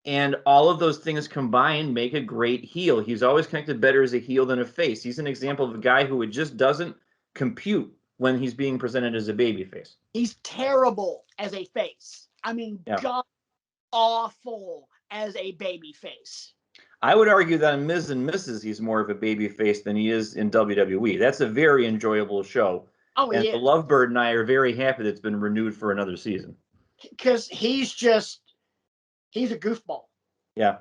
And all of those things combined make a great heel. He's always connected better as a heel than a face. He's an example of a guy who just doesn't compute when he's being presented as a babyface. He's terrible as a face. I mean, god awful as a babyface. I would argue that in Ms. and Mrs. he's more of a baby face than he is in WWE. That's a very enjoyable show. Oh, and he the is. Lovebird and I are very happy that it's been renewed for another season. Because he's a goofball. Yeah.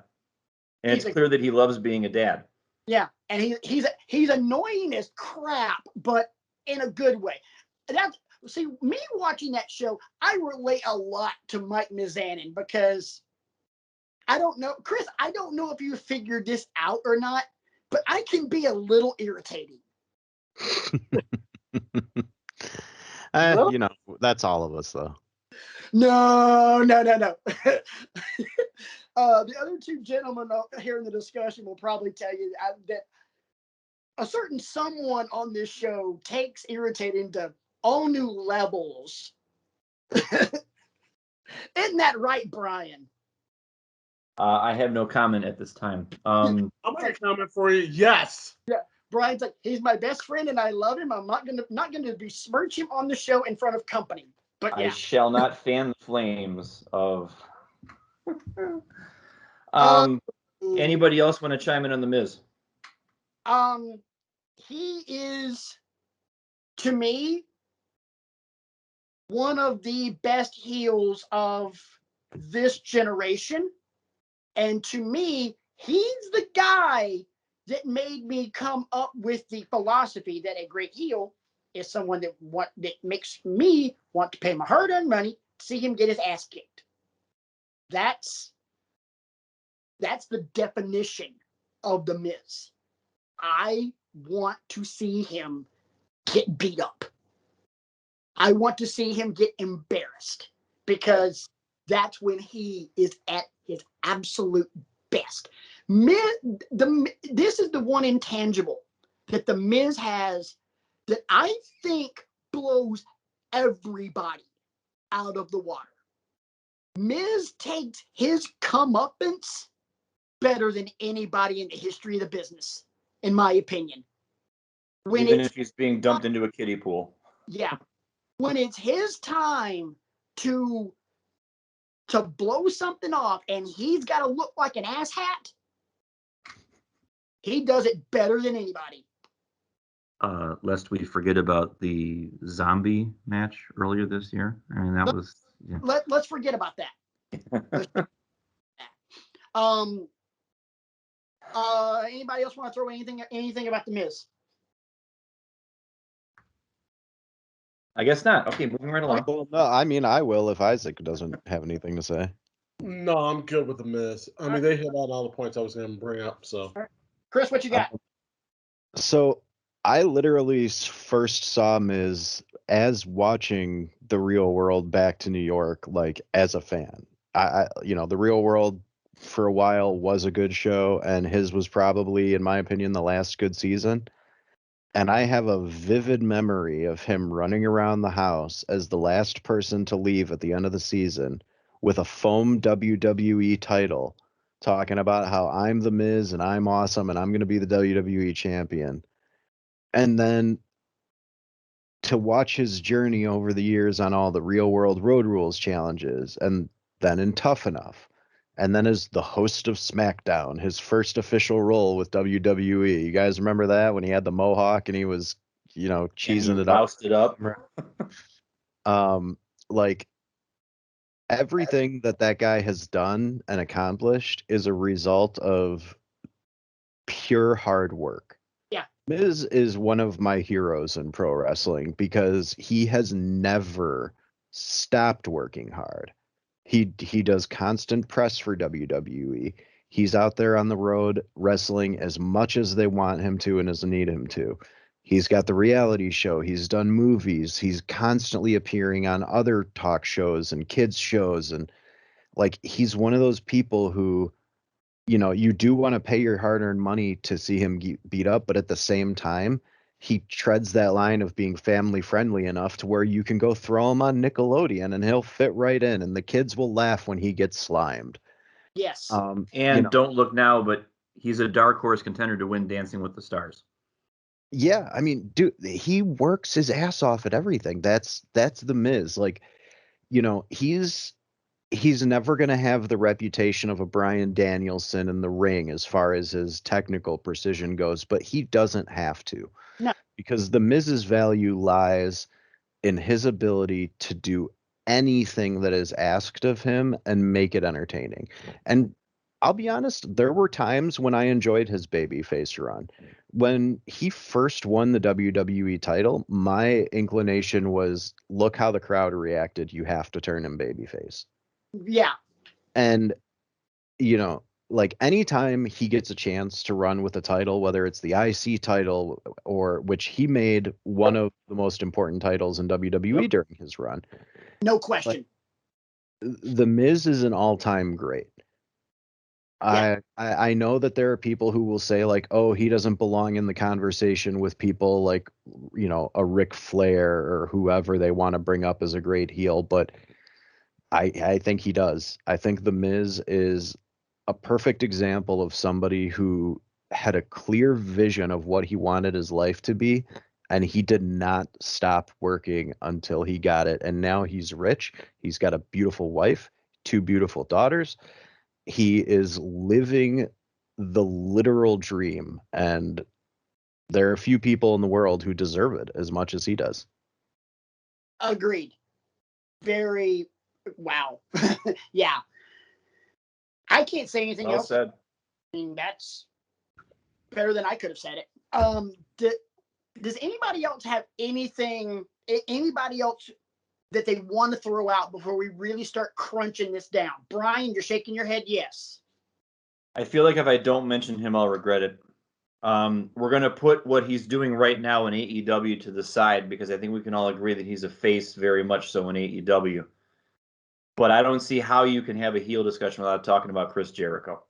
And it's clear that he loves being a dad. Yeah, and he's annoying as crap, but in a good way. See, me watching that show, I relate a lot to Mike Mizanin because I don't know, Chris, I don't know if you figured this out or not, but I can be a little irritating. You know, that's all of us, though. No. The other two gentlemen here in the discussion will probably tell you that a certain someone on this show takes irritating to all new levels. Isn't that right, Brian? I have no comment at this time. I'm going to comment for you. Yes. Yeah. Brian's like, he's my best friend and I love him. I'm not gonna besmirch him on the show in front of company. But yeah. I shall not fan the flames of. Anybody else want to chime in on the Miz? He is, to me, one of the best heels of this generation. And to me, he's the guy that made me come up with the philosophy that a great heel is someone that makes me want to pay my hard-earned money to see him get his ass kicked. That's the definition of the Miz. I want to see him get beat up. I want to see him get embarrassed because that's when he is at his absolute best. This is the one intangible that the Miz has that I think blows everybody out of the water. Miz takes his comeuppance better than anybody in the history of the business, in my opinion. Even if he's being dumped into a kiddie pool. Yeah. When it's his time to blow something off and he's got to look like an asshat, he does it better than anybody. Lest we forget about the zombie match earlier this year. I mean, that was... Yeah. Let's forget about that. Anybody else want to throw anything about the Miz? I guess not. Okay, moving right along. Well, no, I mean, I will if Isaac doesn't have anything to say. No, I'm good with the Miz. I mean, they hit on all the points I was going to bring up. So, Chris, what you got? So I literally first saw Miz as watching The Real World back to New York, like as a fan. The Real World for a while was a good show, and his was probably, in my opinion, the last good season. And I have a vivid memory of him running around the house as the last person to leave at the end of the season with a foam WWE title, talking about how I'm the Miz and I'm awesome and I'm going to be the WWE champion. And then to watch his journey over the years on all the Real World Road Rules challenges, and then in Tough Enough, and then as the host of SmackDown, his first official role with WWE. You guys remember that when he had the mohawk and he was, cheesing it up? Like everything that guy has done and accomplished is a result of pure hard work. Yeah. Miz is one of my heroes in pro wrestling because he has never stopped working hard. He does constant press for WWE. He's out there on the road wrestling as much as they want him to and as they need him to. He's got the reality show. He's done movies. He's constantly appearing on other talk shows and kids shows. And like, he's one of those people who, you do want to pay your hard-earned money to see him beat up, but at the same time, he treads that line of being family friendly enough to where you can go throw him on Nickelodeon and he'll fit right in and the kids will laugh when he gets slimed. Yes. Don't look now, but he's a dark horse contender to win Dancing with the Stars. Yeah, I mean, dude, he works his ass off at everything. That's the Miz. Like, he's never going to have the reputation of a Bryan Danielson in the ring as far as his technical precision goes, but he doesn't have to. No. Because the Miz's value lies in his ability to do anything that is asked of him and make it entertaining. And I'll be honest, there were times when I enjoyed his babyface run. When he first won the WWE title, my inclination was, look how the crowd reacted. You have to turn him babyface. Yeah. And, you know, like anytime he gets a chance to run with a title, whether it's the IC title or which he made one of the most important titles in WWE during his run. No question. The Miz is an all-time great. Yeah. I know that there are people who will say like, oh, he doesn't belong in the conversation with people like, you know, a Ric Flair or whoever they want to bring up as a great heel, but I think he does. I think The Miz is a perfect example of somebody who had a clear vision of what he wanted his life to be, and he did not stop working until he got it. And now he's rich. He's got a beautiful wife, 2 beautiful daughters. He is living the literal dream, and there are a few people in the world who deserve it as much as he does. Agreed. Very wow. Yeah. I can't say anything Well else. said. I mean, that's better than I could have said it. Does anybody else have anybody else that they want to throw out before we really start crunching this down? Brian, you're shaking your head yes. I feel like if I don't mention him, I'll regret it. We're going to put what he's doing right now in AEW to the side because I think we can all agree that he's a face very much so in AEW. But I don't see how you can have a heel discussion without talking about Chris Jericho.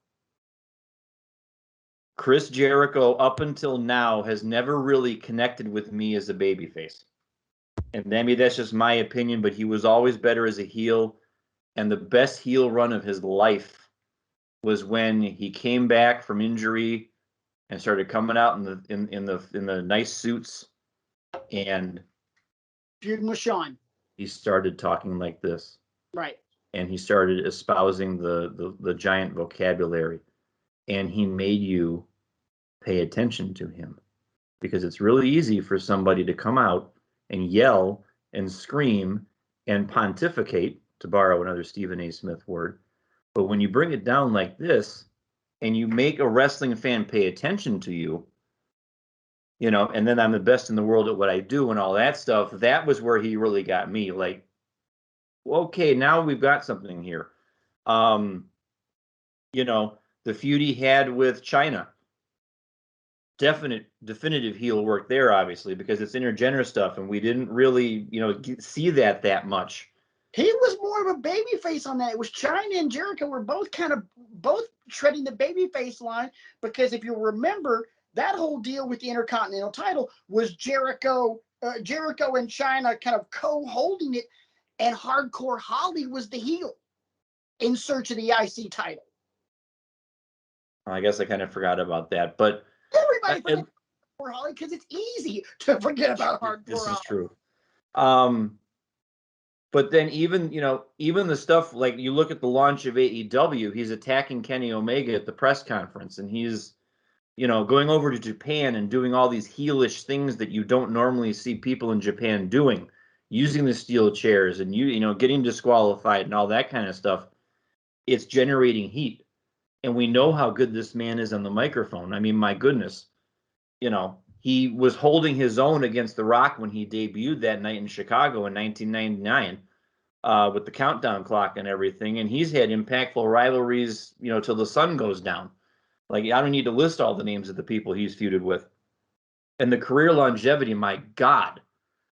Chris Jericho, up until now, has never really connected with me as a babyface. And maybe that's just my opinion, but he was always better as a heel. And the best heel run of his life was when he came back from injury and started coming out in the nice suits, and Feuding with Sean. he started talking like this. Right. And he started espousing the giant vocabulary, and he made you pay attention to him, because it's really easy for somebody to come out and yell and scream and pontificate, to borrow another Stephen A. Smith word. But when you bring it down like this and you make a wrestling fan pay attention to you, you know, and then I'm the best in the world at what I do and all that stuff, that was where he really got me. Like, okay, now we've got something here. You know, the feud he had with China, definitive heel work there, obviously, because it's intergender stuff, and we didn't really, you know, see that much. He was more of a babyface on that. It was China and Jericho were both treading the babyface line, because if you remember, that whole deal with the Intercontinental title was Jericho and China kind of co-holding it, and Hardcore Holly was the heel in search of the IC title. I guess I kind of forgot about that, but everybody forgets Hardcore Holly because it's easy to forget about Hardcore This Holly. is true. But then even the stuff like you look at the launch of AEW, he's attacking Kenny Omega at the press conference, and he's, you know, going over to Japan and doing all these heelish things that you don't normally see people in Japan doing, using the steel chairs and you know, getting disqualified and all that kind of stuff. It's generating heat. And we know how good this man is on the microphone. I mean, my goodness, you know, he was holding his own against The Rock when he debuted that night in Chicago in 1999 with the countdown clock and everything. And he's had impactful rivalries, you know, till the sun goes down. Like, I don't need to list all the names of the people he's feuded with. And the career longevity, my God.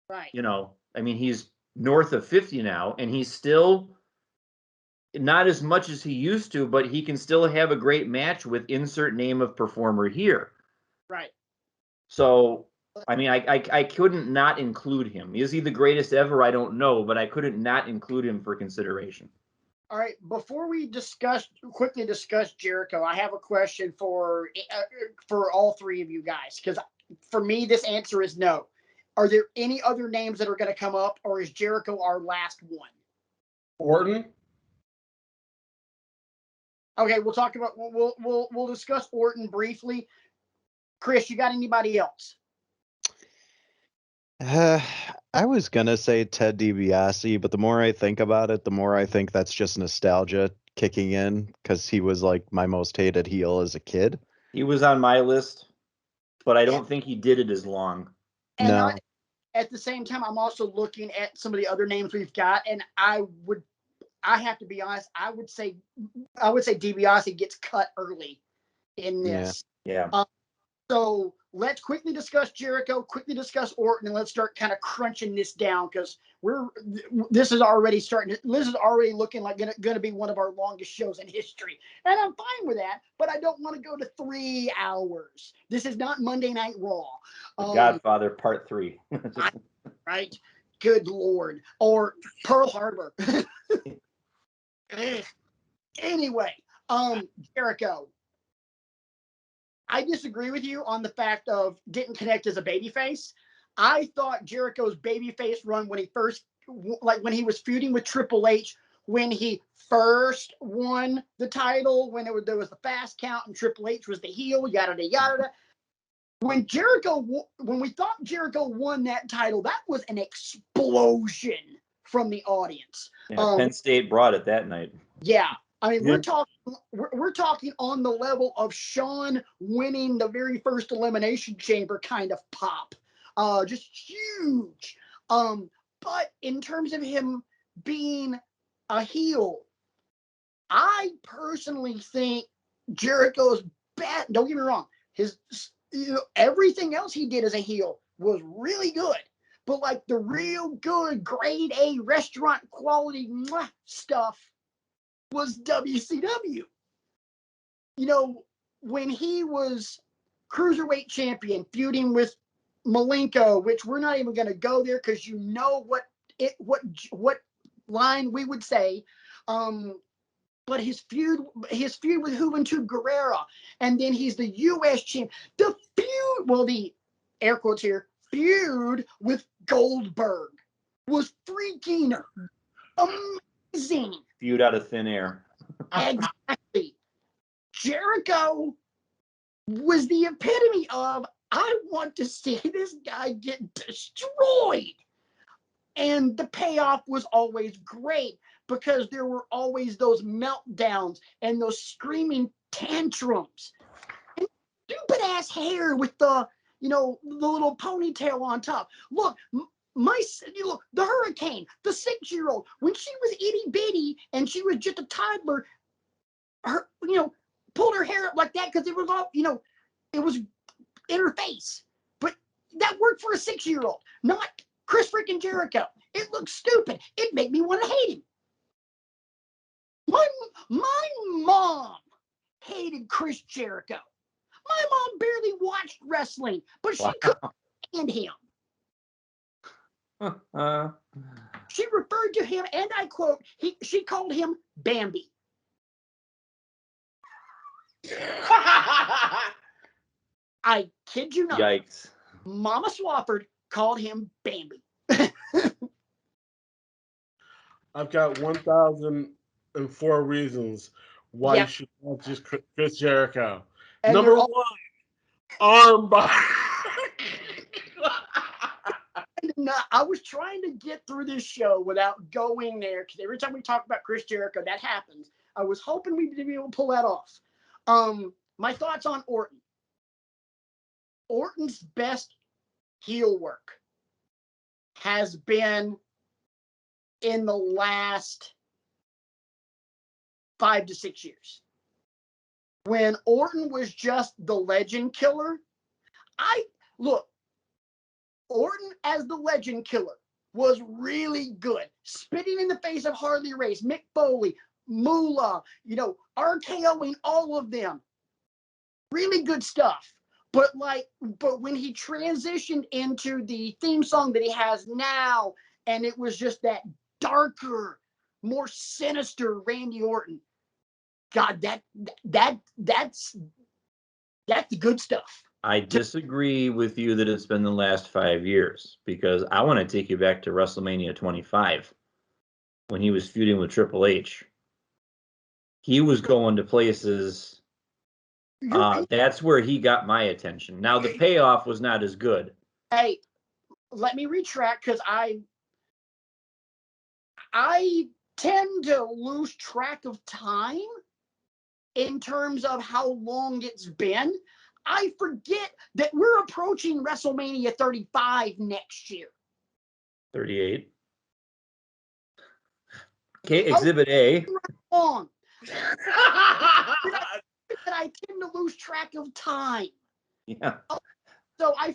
Right. You know, I mean, he's north of 50 now, and he's still not as much as he used to, but he can still have a great match with insert name of performer here. Right. So, I mean, I couldn't not include him. Is he the greatest ever? I don't know, but I couldn't not include him for consideration. All right. Before we quickly discuss Jericho, I have a question for all three of you guys, because for me, this answer is no. Are there any other names that are going to come up, or is Jericho our last one? Orton? Okay, we'll talk about we'll discuss Orton briefly. Chris, you got anybody else? I was gonna say Ted DiBiase, but the more I think about it, the more I think that's just nostalgia kicking in because he was like my most hated heel as a kid. He was on my list, but I don't think he did it as long. And No, at the same time, I'm also looking at some of the other names we've got, and I have to be honest, I would say DiBiase gets cut early in this. Yeah. So let's quickly discuss Jericho, quickly discuss Orton, and let's start kind of crunching this down because this is already looking like going to be one of our longest shows in history. And I'm fine with that, but I don't want to go to 3 hours. This is not Monday Night Raw. Godfather Part 3. Right? Good Lord. Or Pearl Harbor. Anyway, Jericho. I disagree with you on the fact of didn't connect as a babyface. I thought Jericho's babyface run when he was feuding with Triple H, when he first won the title, there was the fast count and Triple H was the heel, yada yada. When we thought Jericho won that title, that was an explosion from the audience. Yeah, Penn State brought it that night. Yeah. I mean, we're talking on the level of Shawn winning the very first Elimination Chamber kind of pop. Just huge. But in terms of him being a heel, I personally think Jericho's bad. Don't get me wrong. Everything else he did as a heel was really good. But like the real good grade A restaurant quality stuff was WCW. When he was cruiserweight champion, feuding with Malenko, which we're not even going to go there because you know what line we would say. But his feud with Juventud Guerrera, and then he's the U.S. champ. The air quotes here, feud with Goldberg was freaking amazing. Feud out of thin air. Exactly. Jericho was the epitome of, I want to see this guy get destroyed. And the payoff was always great because there were always those meltdowns and those screaming tantrums. And stupid ass hair with the little ponytail on top. Look, the Hurricane, the 6-year-old, when she was itty bitty and she was just a toddler, pulled her hair up like that because it was all, it was in her face. But that worked for a 6-year-old, not Chris freaking Jericho. It looked stupid. It made me want to hate him. My mom hated Chris Jericho. My mom barely watched wrestling, but she couldn't stand him. She referred to him, and I quote, she called him Bambi. I kid you not. Yikes. Mama Swafford called him Bambi. I've got 1,004 reasons why you should not just Chris Jericho. And Number one, armbar. I was trying to get through this show without going there because every time we talk about Chris Jericho, that happens. I was hoping we'd be able to pull that off. My thoughts on Orton. Orton's best heel work has been in the last 5 to 6 years. When Orton was just the legend killer, Orton as the legend killer was really good. Spitting in the face of Harley Race, Mick Foley, Moolah, RKOing all of them. Really good stuff. But when he transitioned into the theme song that he has now, and it was just that darker, more sinister Randy Orton. God, that's the good stuff. I disagree with you that it's been the last 5 years because I want to take you back to WrestleMania 25 when he was feuding with Triple H. He was going to places. That's where he got my attention. Now the payoff was not as good. Hey, let me retract because I tend to lose track of time in terms of how long it's been. I forget that we're approaching WrestleMania 35 next year. 38. Okay, Exhibit A. Long. That I tend to lose track of time. Yeah. So I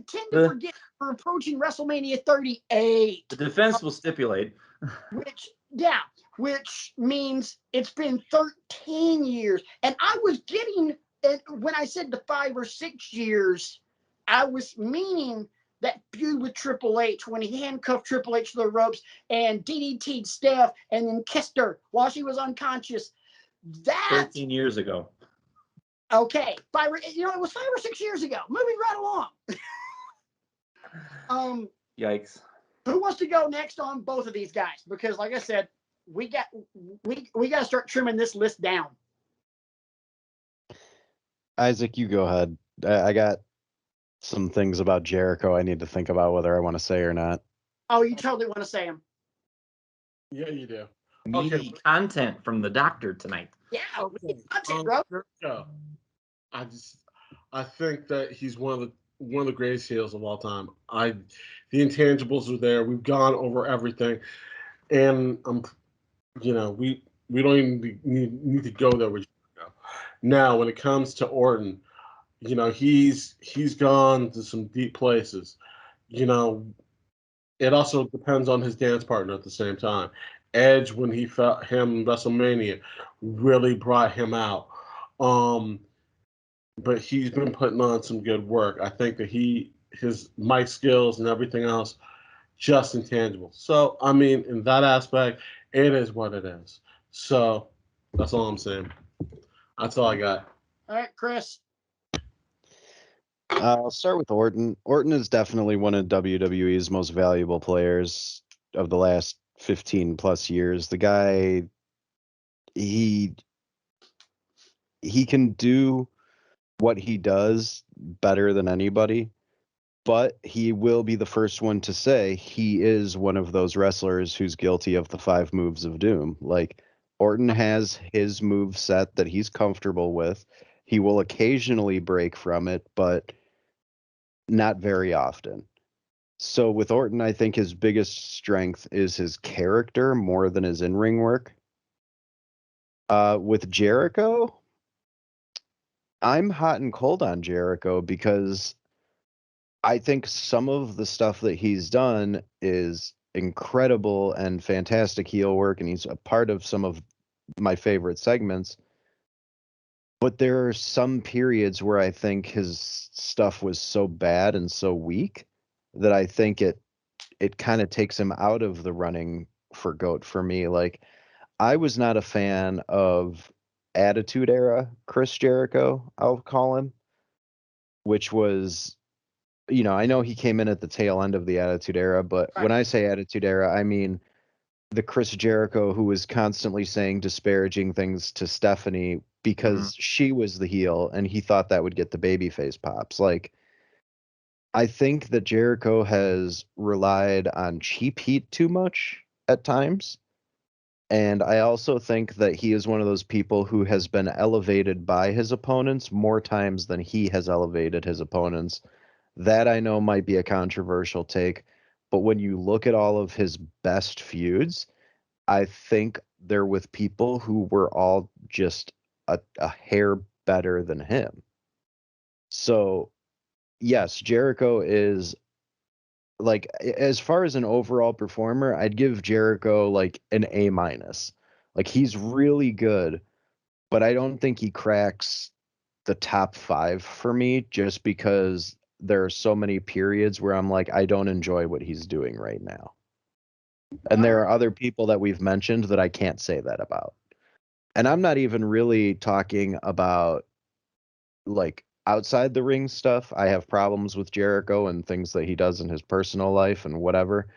tend to forget we're approaching WrestleMania 38. The defense will stipulate. Which means it's been 13 years. And I was getting, when I said the 5 or 6 years, I was meaning that feud with Triple H when he handcuffed Triple H to the ropes and DDT'd Steph and then kissed her while she was unconscious. That 13 years ago. Okay, it was 5 or 6 years ago. Moving right along. Yikes. Who wants to go next on both of these guys? Because, like I said, we got to start trimming this list down. Isaac, you go ahead. I got some things about Jericho I need to think about whether I want to say or not. Oh, you totally want to say them. Yeah, you do. Meaty content from the doctor tonight. Yeah, content, bro. Jericho. I think that he's one of the greatest heels of all time. The intangibles are there. We've gone over everything, and we don't even need to go there with Jericho. Now, when it comes to Orton, he's gone to some deep places. It also depends on his dance partner at the same time. Edge, when he felt him in WrestleMania, really brought him out. But he's been putting on some good work. I think that his mic skills and everything else, just intangible. So, I mean, in that aspect, it is what it is. So, that's all I'm saying. That's all I got. All right, Chris. I'll start with Orton. Orton is definitely one of WWE's most valuable players of the last 15 plus years. The guy, he can do what he does better than anybody, but he will be the first one to say he is one of those wrestlers who's guilty of the 5 moves of doom. Like, Orton has his move set that he's comfortable with. He will occasionally break from it, but not very often. So with Orton, I think his biggest strength is his character more than his in-ring work. With Jericho, I'm hot and cold on Jericho because I think some of the stuff that he's done is incredible and fantastic heel work, and he's a part of some of my favorite segments. But there are some periods where I think his stuff was so bad and so weak that I think it kind of takes him out of the running for GOAT for me. Like, I was not a fan of Attitude Era Chris Jericho, I'll call him, which was, I know he came in at the tail end of the Attitude Era, but when I say Attitude Era, I mean the Chris Jericho who was constantly saying disparaging things to Stephanie because she was the heel and he thought that would get the babyface pops. Like, I think that Jericho has relied on cheap heat too much at times. And I also think that he is one of those people who has been elevated by his opponents more times than he has elevated his opponents. That I know might be a controversial take, but when you look at all of his best feuds, I think they're with people who were all just a hair better than him. So, yes, Jericho is, like, as far as an overall performer, I'd give Jericho like an A minus. Like, he's really good, but I don't think he cracks the top 5 for me just because there are so many periods where I'm like, I don't enjoy what he's doing right now. And there are other people that we've mentioned that I can't say that about. And I'm not even really talking about like outside the ring stuff. I have problems with Jericho and things that he does in his personal life and whatever.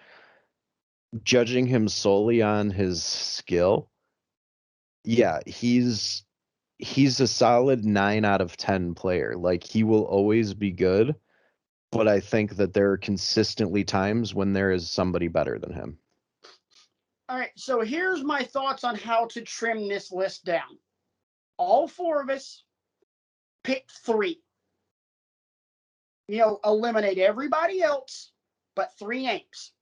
Judging him solely on his skill, Yeah, he's a solid 9 out of 10 player. Like, he will always be good, but I think that there are consistently times when there is somebody better than him. All right, so here's my thoughts on how to trim this list down. All four of us pick 3. Eliminate everybody else but 3 names,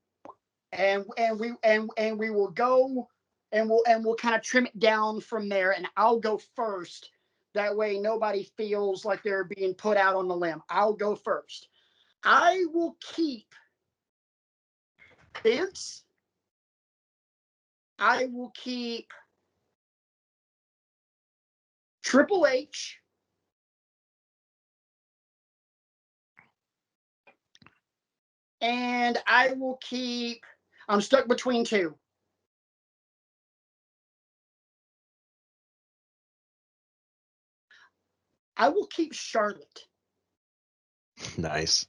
and we will go and we'll kind of trim it down from there. And I'll go first. That way, nobody feels like they're being put out on the limb. I'll go first. I will keep Vince. I will keep Triple H. And I will keep, I'm stuck between 2. I will keep Charlotte. Nice.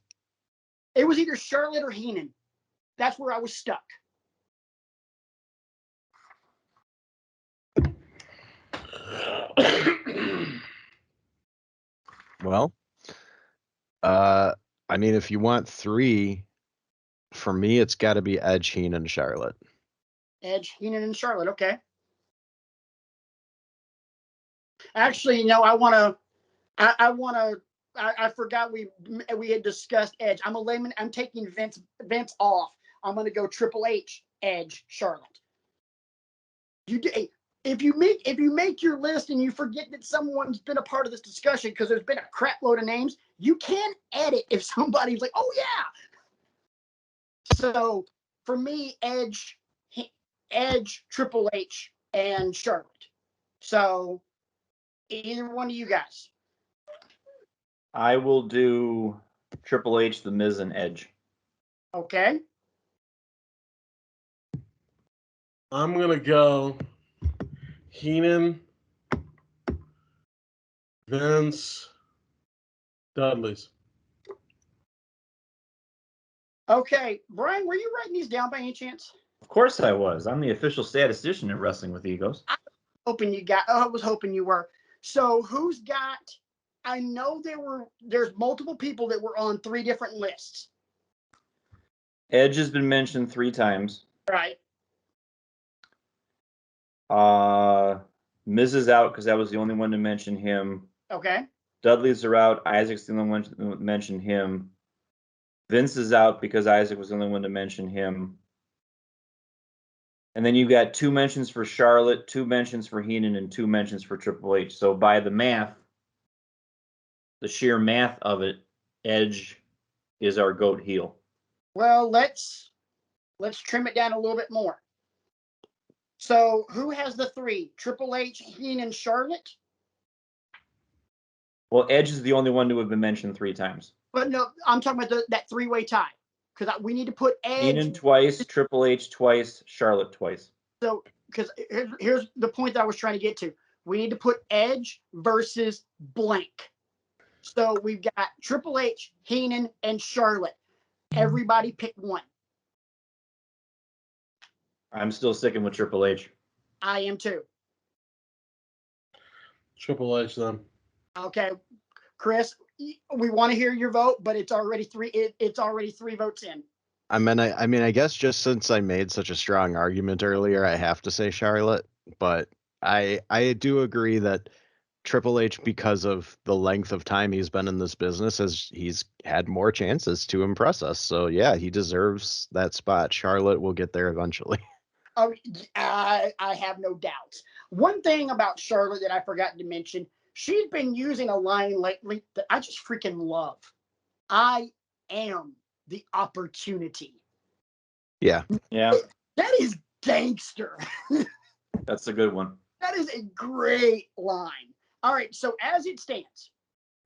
It was either Charlotte or Heenan. That's where I was stuck. Well, I mean, if you want 3, for me, it's got to be Edge, Heenan, Charlotte. Edge, Heenan, and Charlotte. Okay. Actually, I want to. I forgot we had discussed Edge. I'm a layman. I'm taking Vince off. I'm going to go Triple H, Edge, Charlotte. If you make your list and you forget that someone's been a part of this discussion because there's been a crap load of names, you can edit if somebody's like, oh yeah. So for me, Edge, Triple H, and Charlotte. So either one of you guys. I will do Triple H, The Miz, and Edge. Okay. I'm gonna go Heenan, Vince, Dudley's. Okay, Brian, were you writing these down by any chance? Of course I was. I'm the official statistician at Wrestling with Egos. I was hoping you were. So who's got? I know there's multiple people that were on 3 different lists. Edge has been mentioned 3 times. Right. Miz is out because I was the only one to mention him. Okay. Dudley's are out. Isaac's the only one to mention him. Vince is out because Isaac was the only one to mention him. And then you got 2 mentions for Charlotte, 2 mentions for Heenan, and 2 mentions for Triple H. So by the math, the sheer math of it, Edge is our GOAT heel. Well, let's trim it down a little bit more. So who has the 3? Triple H, Heenan, Charlotte? Well, Edge is the only one to have been mentioned 3 times. But no, I'm talking about that 3-way tie. Because we need to put Edge. Heenan twice, Triple H twice, Charlotte twice. So, because here's the point that I was trying to get to. We need to put Edge versus blank. So we've got Triple H, Heenan, and Charlotte. Everybody pick one. I'm still sticking with Triple H. I am too. Triple H then. Okay, Chris, we want to hear your vote, but it's already 3. It's already 3 votes in. I mean, I guess just since I made such a strong argument earlier, I have to say Charlotte. But I do agree that Triple H, because of the length of time he's been in this business, he's had more chances to impress us. So yeah, he deserves that spot. Charlotte will get there eventually. Oh, I have no doubts. One thing about Charlotte that I forgot to mention, she's been using a line lately that I just freaking love. I am the opportunity. Yeah. Yeah. That is gangster. That's a good one. That is a great line. All right, so as it stands,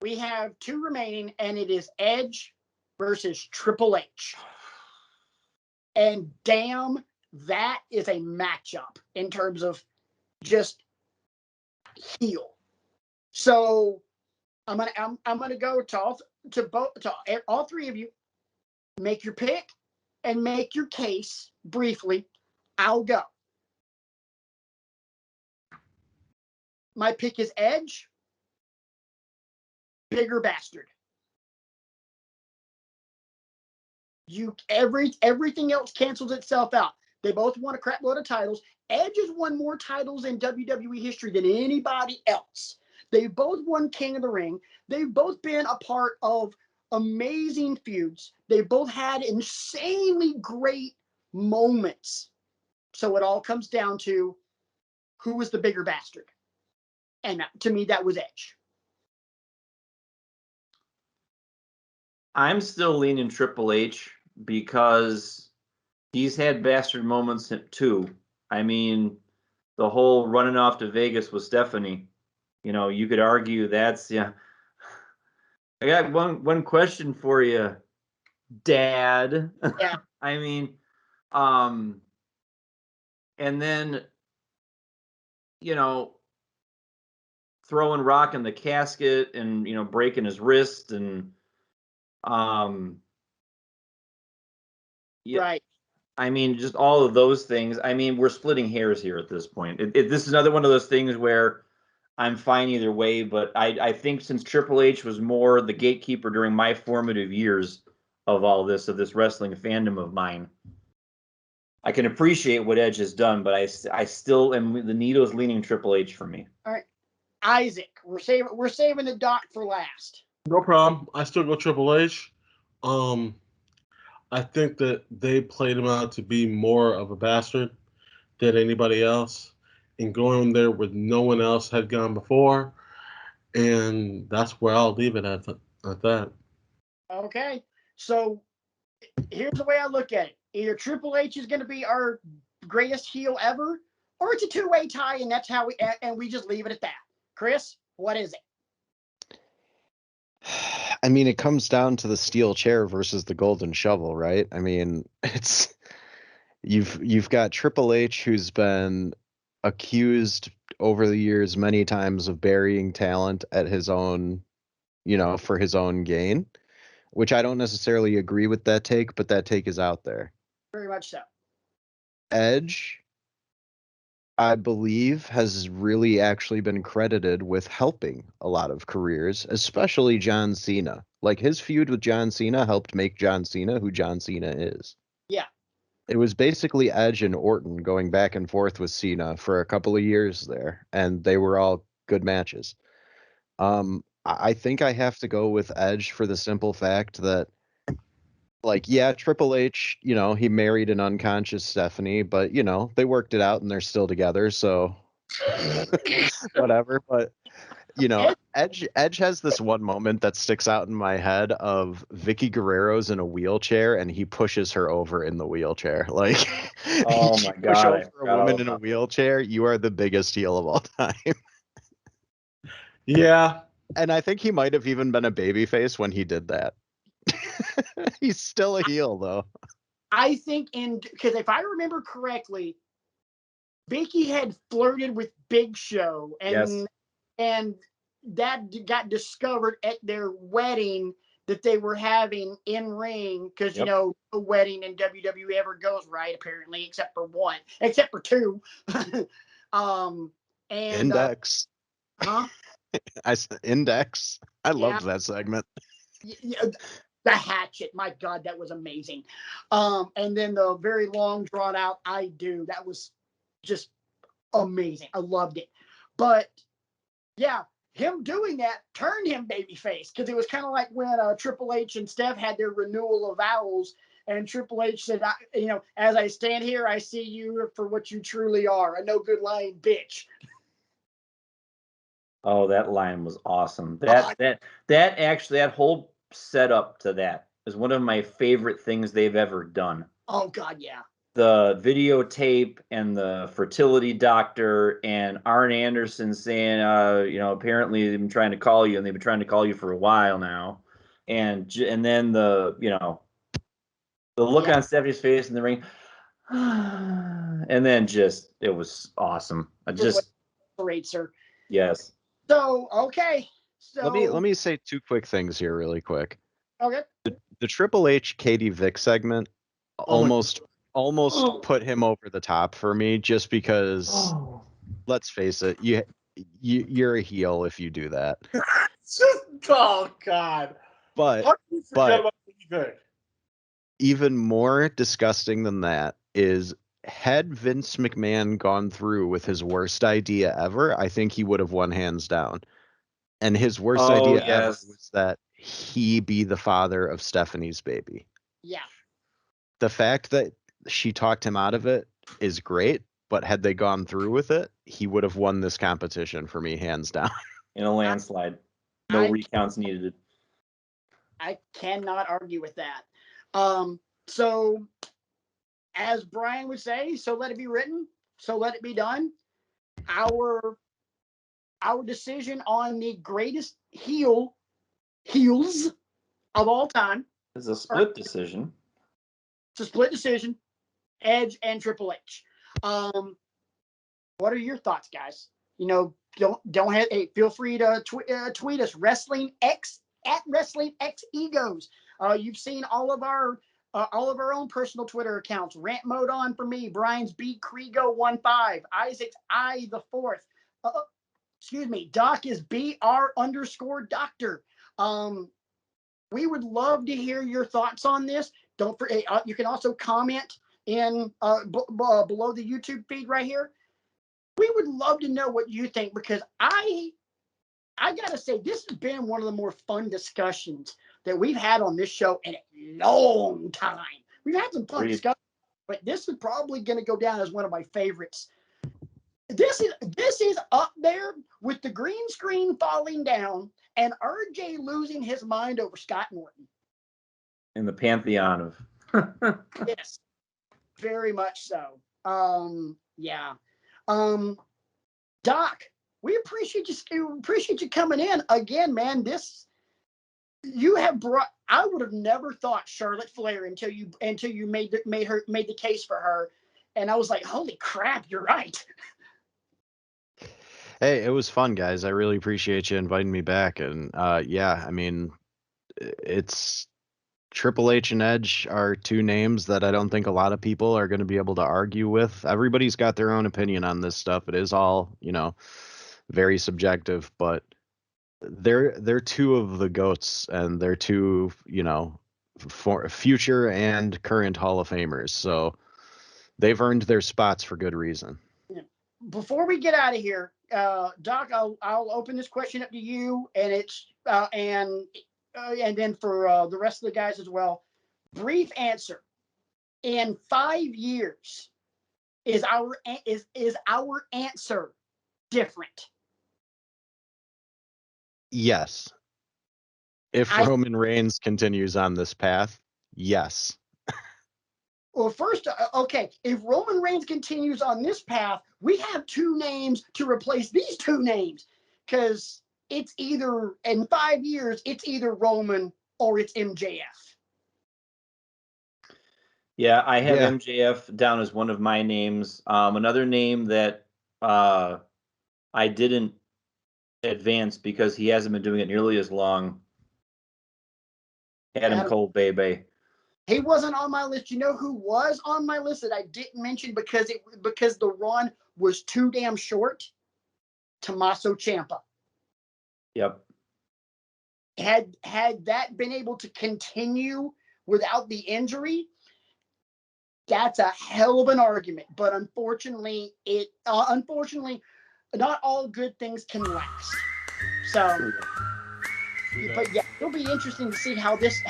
we have 2 remaining, and it is Edge versus Triple H. And damn, that is a matchup in terms of just heel. So I'm gonna go to all 3 of you. Make your pick and make your case briefly. I'll go. My pick is Edge. Bigger bastard. Everything else cancels itself out. They both won a crap load of titles. Edge has won more titles in WWE history than anybody else. They've both won King of the Ring. They've both been a part of amazing feuds. They've both had insanely great moments. So it all comes down to who was the bigger bastard. And to me, that was Edge. I'm still leaning Triple H because he's had bastard moments too. I mean, the whole running off to Vegas with Stephanie, you could argue that's, yeah. I got one question for you, Dad. Yeah. I mean, and then, throwing Rock in the casket and, breaking his wrist and, yeah. Right. I mean, just all of those things. I mean, we're splitting hairs here at this point. This is another one of those things where I'm fine either way, but I think since Triple H was more the gatekeeper during my formative years of this wrestling fandom of mine, I can appreciate what Edge has done, but I still am, the needle's leaning Triple H for me. All right. Isaac, we're saving the doc for last. No problem. I still go Triple H. I think that they played him out to be more of a bastard than anybody else, and going there where no one else had gone before, and that's where I'll leave it at that. Okay, so here's the way I look at it: either Triple H is going to be our greatest heel ever, or it's a two-way tie, and that's how we just leave it at that. Chris, what is it? I mean, it comes down to the steel chair versus the golden shovel, right? I mean, you've got Triple H, who's been accused over the years many times of burying talent at his own, for his own gain, which I don't necessarily agree with that take, but that take is out there. Very much so. Edge, I believe, has really actually been credited with helping a lot of careers, especially John Cena. Like, his feud with John Cena helped make John Cena who John Cena is. Yeah. It was basically Edge and Orton going back and forth with Cena for a couple of years there, and they were all good matches. I think I have to go with Edge for the simple fact that, like, yeah, Triple H, he married an unconscious Stephanie, but, they worked it out and they're still together, so whatever. But, Edge has this one moment that sticks out in my head of Vicky Guerrero's in a wheelchair and he pushes her over in the wheelchair. Like, Oh my push God, over a woman in a wheelchair, you are the biggest heel of all time. Yeah. And I think he might have even been a babyface when he did that. He's still a heel, though. I think because if I remember correctly, Vicky had flirted with Big Show, and that got discovered at their wedding that they were having in ring, because no wedding in WWE ever goes right, apparently, except for two. And Index. Huh? I said Index. I loved that segment. The hatchet, my God, that was amazing. And then the very long drawn out I do, that was just amazing. I loved it. But yeah, him doing that turned him babyface, because it was kind of like when Triple H and Steph had their renewal of vows, and Triple H said, as I stand here, I see you for what you truly are, a no good lying bitch. Oh, that line was awesome. That whole setup to that is one of my favorite things they've ever done. Oh God, yeah. The videotape and the fertility doctor and Arn Anderson saying, apparently they've been trying to call you, and they've been trying to call you for a while now, and then the look on Stephanie's face in the ring, and then it was awesome. Great, sir. Yes. So okay. So let me say two quick things here, really quick. Okay. The Triple H Katie Vick segment almost put him over the top for me, just because, let's face it, you're a heel if you do that. Oh God! But How can you forget about anything? even more disgusting than that is, had Vince McMahon gone through with his worst idea ever, I think he would have won hands down. And his worst idea ever was that he be the father of Stephanie's baby. Yeah. The fact that she talked him out of it is great, but had they gone through with it, he would have won this competition for me, hands down. In a landslide. No recounts needed. I cannot argue with that. So, as Brian would say, so let it be written, so let it be done. Our decision on the greatest heels of all time. It's a split decision. It's a split decision. Edge and Triple H. What are your thoughts, guys? You know, don't have. Hey, feel free to tweet us, Wrestling X at Wrestling X Egos. You've seen all of our own personal Twitter accounts. Rant Mode on for me. Brian's B Kriego15. Isaac's I the Fourth. Excuse me. Doc is BR_Doctor. We would love to hear your thoughts on this. Don't forget. You can also comment in below the YouTube feed right here. We would love to know what you think, because I gotta say, this has been one of the more fun discussions that we've had on this show in a long time. We've had some fun discussions, but this is probably going to go down as one of my favorites. This is up there with the green screen falling down and RJ losing his mind over Scott Norton. In the pantheon of. Yes, very much so. Yeah. Doc, we appreciate you coming in again, man. You have brought. I would have never thought Charlotte Flair until you made the case for her, and I was like, holy crap, you're right. Hey, it was fun, guys. I really appreciate you inviting me back. And yeah, I mean, it's Triple H and Edge are two names that I don't think a lot of people are going to be able to argue with. Everybody's got their own opinion on this stuff. It is all, very subjective, but they're two of the GOATs, and they're two, for future and current Hall of Famers. So they've earned their spots for good reason. Before we get out of here, Doc, I'll open this question up to you, and it's and then for the rest of the guys as well. Brief answer: in 5 years, is our answer different? Yes. If Roman Reigns continues on this path, yes. Well, first, okay, if Roman Reigns continues on this path, we have two names to replace these two names, because it's either, in 5 years, it's either Roman or it's MJF. Yeah, I have MJF down as one of my names. Another name that I didn't advance because he hasn't been doing it nearly as long. Adam Cole, baby. He wasn't on my list. You know who was on my list that I didn't mention because the run was too damn short? Tommaso Ciampa. Yep. Had that been able to continue without the injury, that's a hell of an argument. But unfortunately, not all good things can last. So, but yeah, it'll be interesting to see how this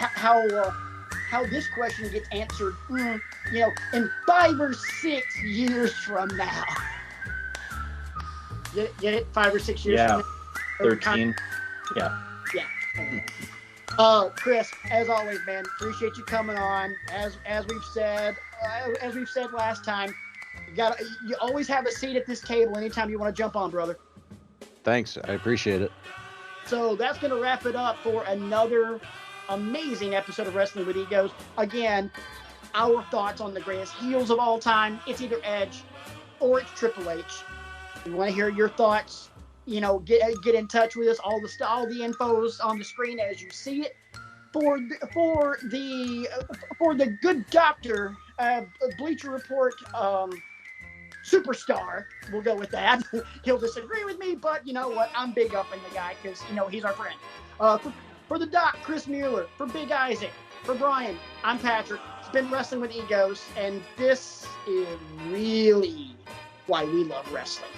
question gets answered, in 5 or 6 years from now. Get it? 5 or 6 years from now? 13. Yeah. Chris, as always, man, appreciate you coming on. As we've said last time, you always have a seat at this table anytime you want to jump on, brother. Thanks. I appreciate it. So that's going to wrap it up for another amazing episode of Wrestling with Egos. Again, our thoughts on the greatest heels of all time. It's either Edge or it's Triple H. We want to hear your thoughts. Get in touch with us. All the info's on the screen as you see it. For the good doctor, Bleacher Report superstar. We'll go with that. He'll disagree with me, but you know what? I'm big up in the guy because, you know, he's our friend. For the Doc, Chris Mueller. For Big Isaac. For Brian, I'm Patrick. It's been Wrestling with Egos, and this is really why we love wrestling.